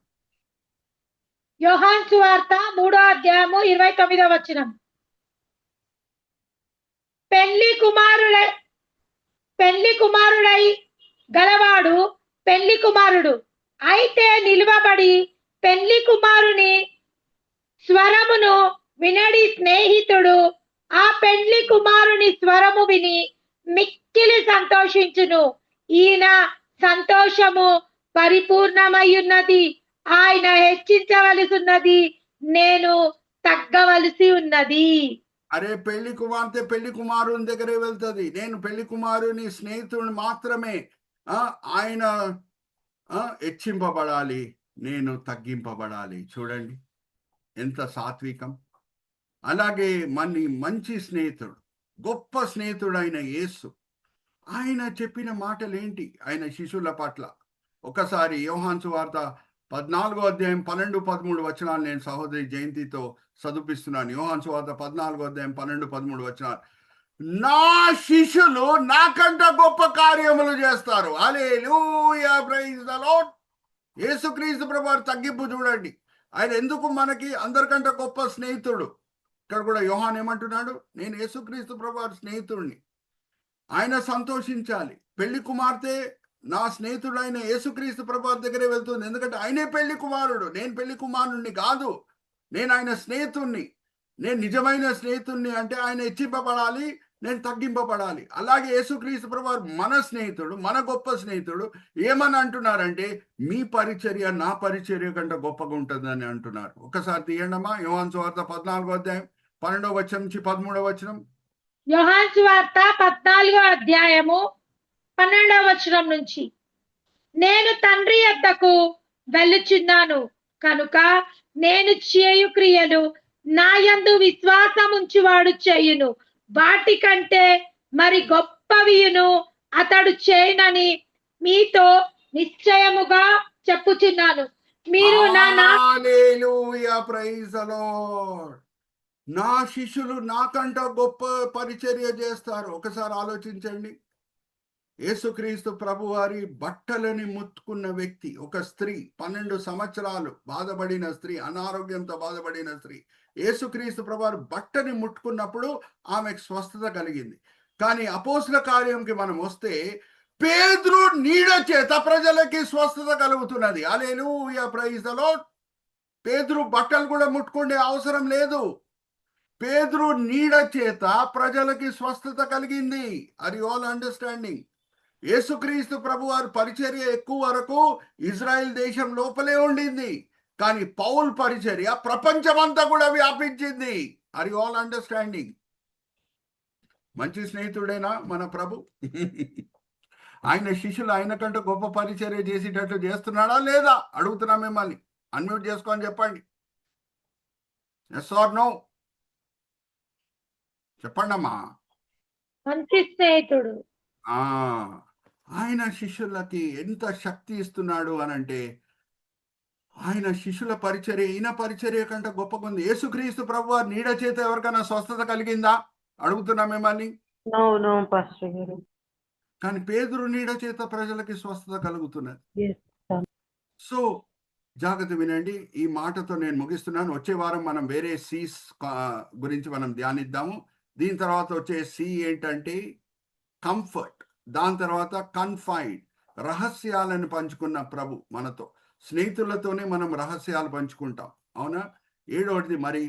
యోహాను సువార్త 3వ అధ్యాయము 29వ వచనం. పెళ్లి కుమారుడై గలవాడు పెళ్లి కుమారుడు అయితే నిలువబడి పెళ్లి కుమారుని స్వరమును వినడి స్నేహితుడు ఆ పెళ్లి కుమారుని స్వరము విని మిక్కిలి సంతోషించును. ఈయన సంతోషము పరిపూర్ణమయ్యున్నది. ఆయన హెచ్చించవలసి ఉన్నది, నేను తగ్గవలసి ఉన్నది. అరే పెళ్లి కుమార్తె పెళ్లి కుమారుని దగ్గరే వెళ్తుంది. నేను పెళ్లి కుమారుని స్నేహితుడిని మాత్రమే. ఆయన హెచ్చింపబడాలి, నేను తగ్గింపబడాలి. చూడండి ఎంత సాత్వికం. అలాగే మంచి స్నేహితుడు, గొప్ప స్నేహితుడు అయిన యేసు, ఆయన చెప్పిన మాటలేంటి ఆయన శిష్యుల పట్ల? ఒకసారి యోహాను సువార్త 14వ అధ్యాయం 12, 13 వచనాలు నేను సహోదరి జయంతితో చదివిస్తున్నాను. యోహాను సువార్త 14వ అధ్యాయం 12, 13 వచనాలు. నా శిష్యులు నాకంట గొప్ప కార్యములు చేస్తారు. హల్లెలూయా, ప్రైజ్ ది లార్డ్. యేసుక్రీస్తు ప్రభువు తగ్గింపు చూడండి. ఆయన ఎందుకు మనకి అందరికంటే గొప్ప స్నేహితుడు. ఇక్కడ కూడా యోహాను ఏమంటున్నాడు? నేను యేసుక్రీస్తు ప్రభువు స్నేహితుడిని. ఆయన సంతోషించాలి. పెళ్లి కుమార్తె నా స్నేహితుడు అయిన యేసుక్రీస్తు ప్రభువు దగ్గరే వెళ్తుంది. ఎందుకంటే ఆయనే పెళ్లి కుమారుడు, నేను పెళ్లి కుమారుడిని కాదు, నేను ఆయన స్నేహితుడిని. నేను నిజమైన స్నేహితుడిని అంటే ఆయన హెచ్చింపబడాలి, నేను తగ్గింపబడాలి. అలాగే యేసుక్రీస్తు ప్రభువు మన స్నేహితుడు, మన గొప్ప స్నేహితుడు. ఏమని అంటున్నారంటే మీ పరిచర్య నా పరిచర్య కంటే గొప్పగా ఉంటుందని అంటున్నారు. ఒకసారి తీయండమ్మా యోహాను సువార్త 14వ అధ్యాయం 12వ వచనం నుంచి 13వ వచనం. యోహాను సువార్త 14వ అధ్యాయము 12వ వచనం నుంచి. నేను తండ్రి యొద్దకు వెళ్ళుచున్నాను కనుక నేను చేయు క్రియలు నా యందు విశ్వాసముంచువాడు చేయును, వాటి కంటే మరి గొప్పవియును అతడు చేయనని మీతో నిశ్చయముగా చెప్పుచున్నాను. మీరు హల్లెలూయా, ప్రైజ్ ది లార్డ్. నా శిష్యులు నాకంట గొప్ప పరిచర్య చేస్తారు. ఒకసారి ఆలోచించండి. యేసుక్రీస్తు ప్రభువారి బట్టలని ముట్టుకున్న వ్యక్తి, ఒక స్త్రీ, 12 సంవత్సరాలు బాధపడిన స్త్రీ, అనారోగ్యంతో బాధపడిన స్త్రీ, యేసుక్రీస్తు ప్రభువారి బట్టని ముట్టుకున్నప్పుడు ఆమెకు స్వస్థత కలిగింది. కానీ అపోస్తల కార్యంకి మనం వస్తే పేతురు నీడ చేత ప్రజలకి స్వస్థత కలుగుతున్నది. హల్లెలూయా, ప్రైజ్ ది లార్డ్. పేతురు బట్టలు కూడా ముట్టుకునే అవసరం లేదు. పేతురు నీడ చేత ప్రజలకి స్వస్థత కలిగింది. Are you all understanding? యేసుక్రీస్తు ప్రభువారి పరిచర్య ఎక్కువ వరకు ఇజ్రాయెల్ దేశం లోపలే ఉండింది. కానీ పౌలు పరిచర్య ప్రపంచమంతా కూడా వ్యాపించింది. Are you all understanding? మంచి స్నేహితుడేనా మన ప్రభు? ఆయన శిష్యులు ఆయన కంటే గొప్ప పరిచర్య చేసేటట్లు చేస్తున్నాడా లేదా అడుగుతున్నా మిమ్మల్ని. అన్మ్యూట్ చేసుకొని చెప్పండి. ఎస్ ఆర్ నో చెప్పండి అమ్మా. మంచి స్నేహితుడు. ఆయన శిష్యులకి ఎంత శక్తి ఇస్తున్నాడు అనంటే ఆయన శిష్యుల పరిచర్య ఈయన పరిచర్య కంటే గొప్పగా ఉంది. యేసుక్రీస్తు ప్రభువు నీడ చేత ఎవరికైనా స్వస్థత కలిగిందా అడుగుతున్నా మిమ్మల్ని. కానీ పేతురు నీడ చేత ప్రజలకి స్వస్థత కలుగుతున్నది. సో జాగ్రత్త వినండి. ఈ మాటతో నేను ముగిస్తున్నాను. వచ్చే వారం మనం వేరే సీస్ గురించి మనం ధ్యానిద్దాము. దీని తర్వాత వచ్చే సి ఏంటంటే కంఫర్ట్, దాని తర్వాత కన్ఫైడ్, రహస్యాలను పంచుకున్న ప్రభు మనతో. స్నేహితులతోనే మనం రహస్యాలు పంచుకుంటాం, అవునా? 7వది మరి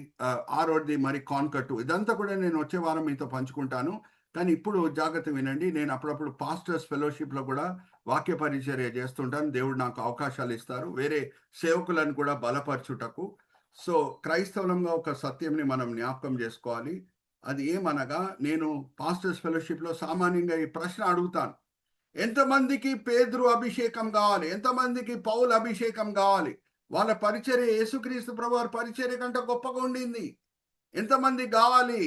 6వది మరి కాన్కట్టు. ఇదంతా కూడా నేను వచ్చే వారం మీతో పంచుకుంటాను. కానీ ఇప్పుడు జాగ్రత్త వినండి. నేను అప్పుడప్పుడు పాస్టర్స్ ఫెలోషిప్లో కూడా వాక్య పరిచర్య చేస్తుంటాను. దేవుడు నాకు అవకాశాలు ఇస్తారు వేరే సేవకులను కూడా బలపరచుటకు. సో క్రైస్తవులంగా ఒక సత్యంని మనం జ్ఞాపకం చేసుకోవాలి. అది ఏమనగా, నేను పాస్టర్స్ ఫెలోషిప్లో సామాన్యంగా ఈ ప్రశ్న అడుగుతాను. ఎంతమందికి పేతురు అభిషేకం కావాలి? ఎంతమందికి పౌలు అభిషేకం కావాలి? వాళ్ళ పరిచర్య యేసుక్రీస్తు ప్రభువారి పరిచర్య కంటే గొప్పగా ఉండింది. ఎంతమంది కావాలి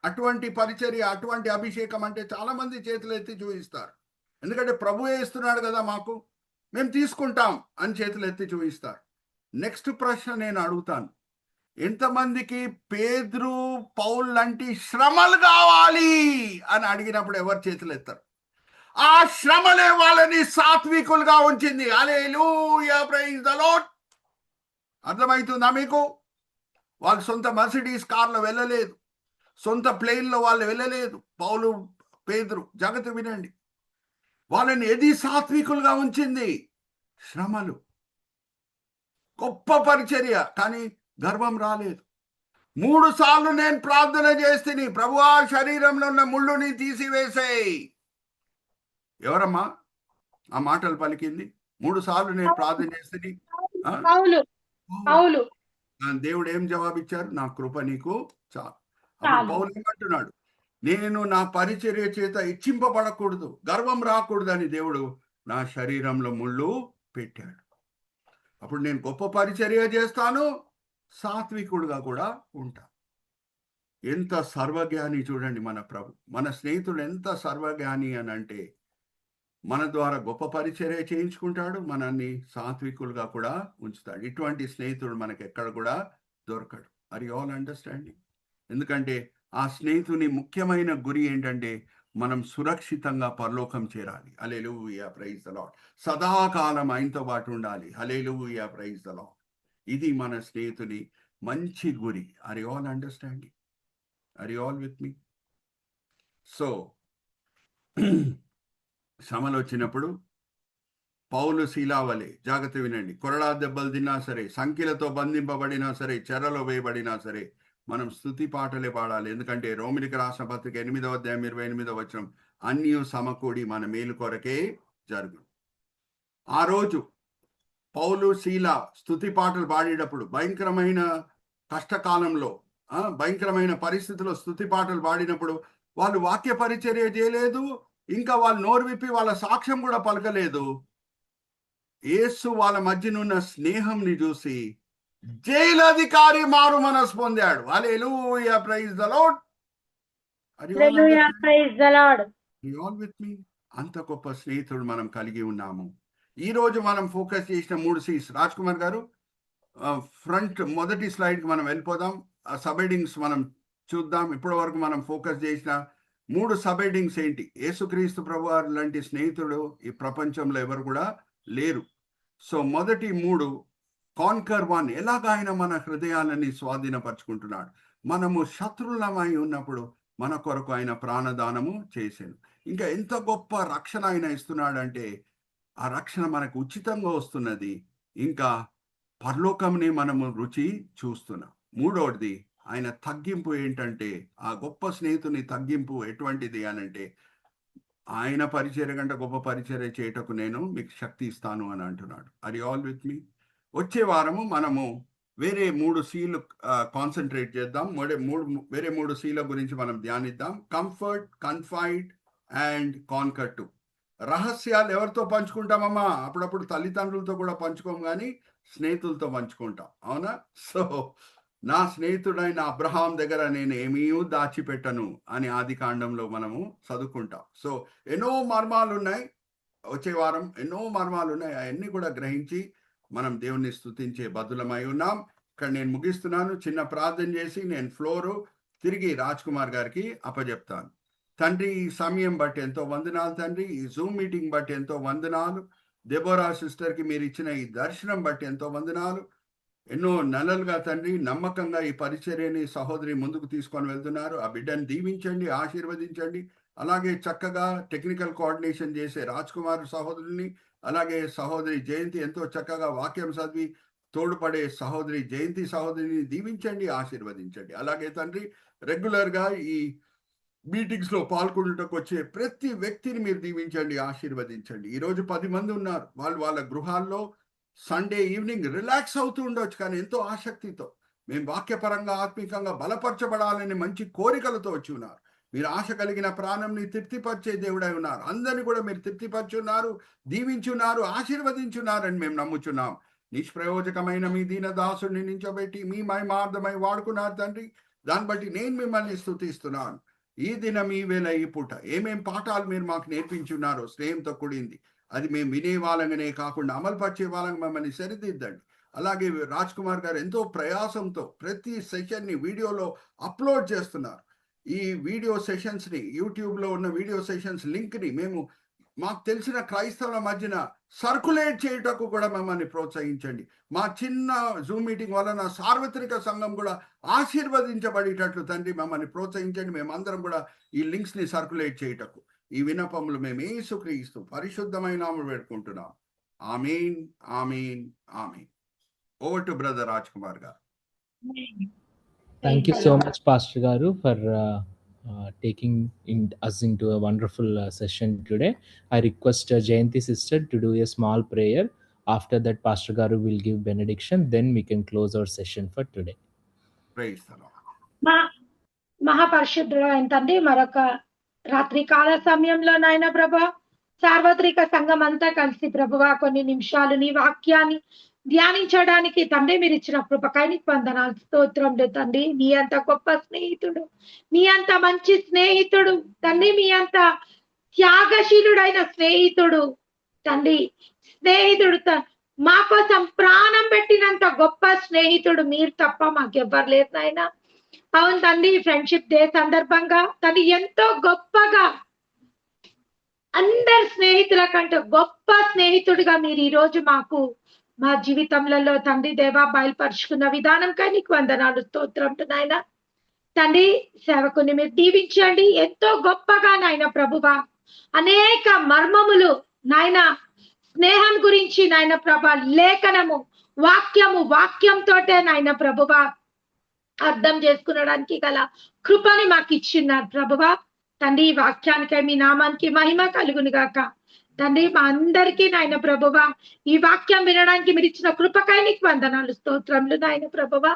అటువంటి పరిచర్య, అటువంటి అభిషేకం? అంటే చాలా మంది చేతులు ఎత్తి చూపిస్తారు. ఎందుకంటే ప్రభువే ఇస్తున్నాడు కదా మాకు, మేము తీసుకుంటాం అని చేతులు ఎత్తి చూపిస్తారు. నెక్స్ట్ ప్రశ్న నేను అడుగుతాను, ఎంతమందికి పేతురు పౌలు లాంటి శ్రమలు కావాలి అని అడిగినప్పుడు ఎవరు చేతులు ఎత్తారు? ఆ శ్రమలే వాళ్ళని సాత్వికులుగా ఉంచింది. హల్లెలూయా, ప్రైజ్ ది లార్డ్. అర్థమవుతుందా మీకు? వాళ్ళు సొంత మర్సిడీస్ కార్లో వెళ్ళలేదు, సొంత ప్లేన్లో వాళ్ళు వెళ్ళలేదు. పౌలు పేతురు, జాగ్రత్త వినండి, వాళ్ళని ఏది సాత్వికులుగా ఉంచింది? శ్రమలు. గొప్ప పరిచర్య, కానీ గర్వం రాలేదు. 3 సార్లు నేను ప్రార్థన చేస్తేని, ప్రభువా శరీరంలో ఉన్న ముళ్ళుని తీసివేసేయి. ఎవరమ్మా? ఆ మాటలు పలికింది? 3 సార్లు నేను ప్రార్థన చేస్తే పౌలు దేవుడు ఏం జవాబిచ్చారు? నా కృప నీకు చాలు. అప్పుడు చాలు. పౌలు ఏమంటున్నాడు? నేను నా పరిచర్య చేత ఇచ్చింపబడకూడదు, గర్వం రాకూడదని దేవుడు నా శరీరంలో ముళ్ళు పెట్టాడు. అప్పుడు నేను గొప్ప పరిచర్య చేస్తాను, సాత్వికుడుగా కూడా ఉంటాను. ఎంత సర్వజ్ఞాని చూడండి మన ప్రభు. మన స్నేహితుడు ఎంత సర్వజ్ఞాని అని అంటే, మన ద్వారా గొప్ప పరిచర్య చేయించుకుంటాడు, మనల్ని సాత్వికులుగా కూడా ఉంచుతాడు. ఇటువంటి స్నేహితుడు మనకి ఎక్కడ కూడా దొరకడు. Are you all understanding? ఎందుకంటే ఆ స్నేహితుని ముఖ్యమైన గురి ఏంటంటే, మనం సురక్షితంగా పరలోకం చేరాలి. Hallelujah, praise the Lord. సదాకాలం ఆయనతో పాటు ఉండాలి. Hallelujah, praise the Lord. ఇది మన స్నేహితుని మంచి గురి. Are you all understanding? Are you all with me? So శ్రమలు వచ్చినప్పుడు పౌలు శీలావలే, జాగ్రత్త వినండి, కొరడా దెబ్బలు తిన్నా సరే, సంఖ్యలతో బంధింపబడినా సరే, చెరలో వేయబడినా సరే, మనం స్తుతి పాటలే పాడాలి. ఎందుకంటే రోమిలికి రాసిన పత్రిక 8వ అధ్యాయం 28వ వచనం, అన్నీ సమకూడి మన మేలు కొరకే జరుగు. ఆ రోజు పౌలు శీల స్తుతి పాటలు పాడేటప్పుడు భయంకరమైన కష్టకాలంలో, భయంకరమైన పరిస్థితుల్లో స్తుతి పాటలు పాడినప్పుడు వాళ్ళు వాక్య పరిచర్య చేయలేదు, ఇంకా వాళ్ళు నోరు విప్పి వాళ్ళ సాక్ష్యం కూడా పలకలేదు. యేసు వాళ్ళ మధ్యనున్న స్నేహంని చూసి జైలధికారి మారు మనసు పొందాడు. Hallelujah, praise the Lord. Hallelujah, praise the Lord. You all with me? అంత గొప్ప స్నేహితుడు మనం కలిగి ఉన్నాము. ఈ రోజు మనం ఫోకస్ చేసిన 3 C's. రాజ్ కుమార్ గారు, ఫ్రంట్ మొదటి స్లైడ్కి మనం వెళ్ళిపోదాం. ఆ సబ్ హెడింగ్స్ మనం చూద్దాం. ఇప్పటి వరకు మనం ఫోకస్ చేసిన 3 సబ్ హెడింగ్స్ ఏంటి? యేసుక్రీస్తు ప్రభువారు లాంటి స్నేహితుడు ఈ ప్రపంచంలో ఎవరు కూడా లేరు. సో మొదటి 3, కాన్కర్ 1, ఎలాగ ఆయన మన హృదయాలని స్వాధీనపరుచుకుంటున్నాడు. మనము శత్రులమై ఉన్నప్పుడు మన కొరకు ఆయన ప్రాణదానము చేశాను. ఇంకా ఎంత గొప్ప రక్షణ ఆయన ఇస్తున్నాడంటే, ఆ రక్షణ మనకు ఉచితంగా వస్తున్నది. ఇంకా పరలోకంని మనము రుచి చూస్తున్నాం. మూడోది ఆయన తగ్గింపు ఏంటంటే, ఆ గొప్ప స్నేహితుని తగ్గింపు ఎటువంటిది అనంటే, ఆయన పరిచర్య కంటే గొప్ప పరిచర్య చేయటకు నేను మీకు శక్తి ఇస్తాను అని అంటున్నాడు. ఆర్ యు ఆల్ విత్ మీ? వచ్చే వారము మనము వేరే 3 C'లు కాన్సన్ట్రేట్ చేద్దాం. వేరే 3 C'ల గురించి మనం ధ్యానిద్దాం. Comfort, confide and conquer 2. రహస్యాలు ఎవరితో పంచుకుంటామమ్మా? అప్పుడప్పుడు తల్లిదండ్రులతో కూడా పంచుకోం, కానీ స్నేహితులతో పంచుకుంటాం, అవునా? సో నా స్నేహితుడైన అబ్రహాం దగ్గర నేను ఏమీ దాచిపెట్టను అని ఆది కాండంలో మనము చదువుకుంటాం. సో ఎన్నో మర్మాలు ఉన్నాయి. వచ్చే వారం ఎన్నో మర్మాలు ఉన్నాయి. అవన్నీ కూడా గ్రహించి మనం దేవుణ్ణి స్తుతించే బదులమై ఉన్నాం. ఇక్కడ నేను ముగిస్తున్నాను. చిన్న ప్రార్థన చేసి నేను ఫ్లోరు తిరిగి రాజ్ కుమార్ గారికి అప్పచెప్తాను. తండ్రి, ఈ సమయం బట్టి ఎంతో వందనాలు తండ్రి. ఈ జూమ్ మీటింగ్ బట్టి ఎంతో వందనాలు. దెబోరా సిస్టర్కి మీరు ఇచ్చిన ఈ దర్శనం బట్టి ఎంతో వందనాలు. ఎన్నో నెలలుగా తండ్రి నమ్మకంగా ఈ పరిచర్యని సహోదరి ముందుకు తీసుకొని వెళ్తున్నారు. ఆ బిడ్డని దీవించండి, ఆశీర్వదించండి. అలాగే చక్కగా టెక్నికల్ కోఆర్డినేషన్ చేసే రాజ్ కుమార్ సహోదరుని, అలాగే సహోదరి జయంతి ఎంతో చక్కగా వాక్యం చదివి తోడ్పడే సహోదరి జయంతి సహోదరిని దీవించండి, ఆశీర్వదించండి. అలాగే తండ్రి రెగ్యులర్గా ఈ మీటింగ్స్లో పాల్గొనటకు వచ్చే ప్రతి వ్యక్తిని మీరు దీవించండి, ఆశీర్వదించండి. ఈరోజు 10 మంది ఉన్నారు. వాళ్ళు వాళ్ళ గృహాల్లో సండే ఈవినింగ్ రిలాక్స్ అవుతూ ఉండొచ్చు, కానీ ఎంతో ఆసక్తితో మేము వాక్యపరంగా ఆత్మికంగా బలపరచబడాలని మంచి కోరికలతో వచ్చి ఉన్నారు. మీరు ఆశ కలిగిన ప్రాణంని తృప్తిపరిచే దేవుడై ఉన్నారు. అందరినీ కూడా మీరు తృప్తిపరచున్నారు, దీవించున్నారు, ఆశీర్వదించున్నారని మేము నమ్ముచున్నాం. నిష్ప్రయోజకమైన మీ దీన దాసుని నించోబెట్టి మీ మహిమార్థమై వాడుకున్నారు తండ్రి. దాన్ని బట్టి నేను మిమ్మల్ని స్తుతిస్తున్నాను. ఈ దినం, ఈ వేళ, ఈ పూట ఏమేం పాఠాలు మీరు మాకు నేర్పించున్నారో స్నేహంతో కూడింది, అది మేము వినే వాళ్ళగానే కాకుండా అమలుపరిచే వాళ్ళని మమ్మల్ని సరిదిద్దండి. అలాగే రాజ్ కుమార్ గారు ఎంతో ప్రయాసంతో ప్రతి సెషన్ని వీడియోలో అప్లోడ్ చేస్తున్నారు. ఈ వీడియో సెషన్స్ని, యూట్యూబ్లో ఉన్న వీడియో సెషన్స్ లింక్ని మేము మాకు తెలిసిన క్రైస్తవుల మధ్యన సర్కులేట్ చేయటకు కూడా మమ్మల్ని ప్రోత్సహించండి. మా చిన్న జూమ్ మీటింగ్ వలన సార్వత్రిక సంఘం కూడా ఆశీర్వదించబడేటట్లు తండ్రి మమ్మల్ని ప్రోత్సహించండి. మేమందరం కూడా ఈ లింక్స్ని సర్కులేట్ చేయటకు ఈ విన్నపములు మేము యేసుక్రీస్తు పరిశుద్ధమైన నామములో వేడుకుంటున్నాం. Amen, amen, amen. Over to brother Raj Kumar గారు. Thank you so much, Pastor Garu, for taking us into a wonderful session today. I request Jayanti sister to do a small prayer. After that, Pastor Garu will give benediction. Then we can close our session for today. Praise the Lord. మహాపరిశుద్ధుడు అయిన తండ్రి, మరొక రాత్రి కాల సమయంలో నాయన ప్రభా సార్వత్రిక సంఘం అంతా కలిసి ప్రభువా కొన్ని నిమిషాలు నీ వాక్యాన్ని ధ్యానించడానికి తండ్రి మీరు ఇచ్చిన కృపకై నీకు వందనాలు, స్తోత్రములు తండ్రి. మీ అంత గొప్ప స్నేహితుడు, మీ అంత మంచి స్నేహితుడు తండ్రి, మీ అంత త్యాగశీలుడైన స్నేహితుడు తండ్రి. స్నేహితుడు మా కోసం ప్రాణం పెట్టినంత గొప్ప స్నేహితుడు మీరు తప్ప మాకెవ్వరు లేదు నాయన. అవును తండ్రి, ఫ్రెండ్షిప్ డే సందర్భంగా తండ్రి ఎంతో గొప్పగా అందరి స్నేహితుల కంటే గొప్ప స్నేహితుడిగా మీరు ఈ రోజు మాకు మా జీవితంలో తండ్రి దేవా బయలుపరుచుకున్న విధానంకై నీకు వందనాలు, స్తోత్రములు నాయన. తండ్రి సేవకుని మీరు దీవించండి. ఎంతో గొప్పగా నాయన ప్రభువా అనేక మర్మములు నాయన స్నేహం గురించి నాయన ప్రభా లేఖనము వాక్యంతోటే నాయన ప్రభువా అర్థం చేసుకునడానికి గల కృపని మాకు ఇచ్చిన్నారు ప్రభువా. తండ్రి ఈ వాక్యానికై మీ నామానికి మహిమ కలుగును గాక. తండ్రి మా అందరికీ నాయన ప్రభువా ఈ వాక్యం వినడానికి మీరు ఇచ్చిన కృపకై నీకు వందనాలు, స్తోత్రములు నాయన ప్రభువా.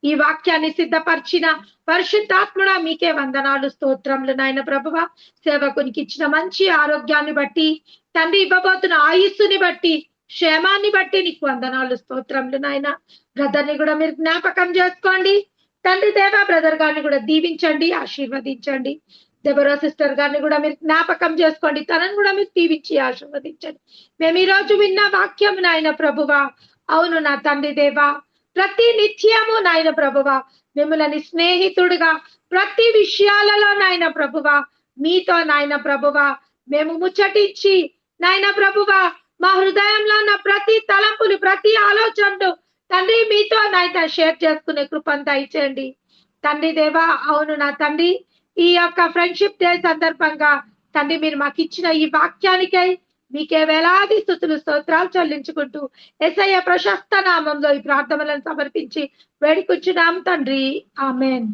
ఈ వాక్యాన్ని సిద్ధపరిచిన పరిశుద్ధాత్ముడా మీకే వందనాలు, స్తోత్రములు నాయన ప్రభువా. సేవకునికి ఇచ్చిన మంచి ఆరోగ్యాన్ని బట్టి తండ్రి, ఇవ్వబోతున్న ఆయుస్సుని బట్టి క్షేమాన్ని బట్టి నీకు వందనాలు, స్తోత్రములు నాయన. బ్రదర్ని కూడా మీరు జ్ఞాపకం చేసుకోండి తండ్రి దేవా. బ్రదర్ గారిని కూడా దీవించండి, ఆశీర్వదించండి. దెబోరా సిస్టర్ గారిని కూడా మీరు జ్ఞాపకం చేసుకోండి, తనను కూడా మీరు దీవించి ఆశీర్వదించండి. మేము ఈ రోజు విన్న వాక్యం నాయన ప్రభువా, అవును నా తండ్రి దేవా, ప్రతి నిత్యము నాయన ప్రభువా మిమ్మల్ని స్నేహితుడిగా ప్రతి విషయాలలో నాయన ప్రభువా మీతో నాయన ప్రభువా మేము ముచ్చటించి నాయన ప్రభువా మా హృదయంలో ఉన్న ప్రతి తలంపులు ప్రతి ఆలోచనలు తండ్రి మీతో నాయన షేర్ చేసుకునే కృపను దయచేయండి తండ్రి దేవా. అవును నా తండ్రి, ఈ యొక్క ఫ్రెండ్షిప్ డే సందర్భంగా తండ్రి మీరు మాకు ఇచ్చిన ఈ వాక్యానికై మీకే వేలాది స్తుతులు స్తోత్రాలు చెల్లించుకుంటూ యేసయ్య ప్రశస్త నామంలో ఈ ప్రార్థనలను సమర్పించి వేడుకొచ్చున్నాం తండ్రి, ఆమేన్.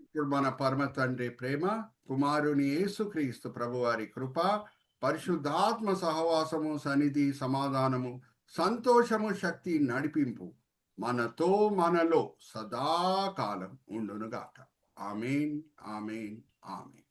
ఇప్పుడు మన పరమ తండ్రి ప్రేమ, కుమారుని యేసుక్రీస్తు ప్రభువారి కృప, పరిశుద్ధాత్మ సహవాసము, సన్నిధి, సమాధానము, సంతోషము, శక్తి, నడిపింపు మనతో మనలో సదాకాలం ఉండునుగాక. ఆమేన్, ఆమేన్, ఆమేన్.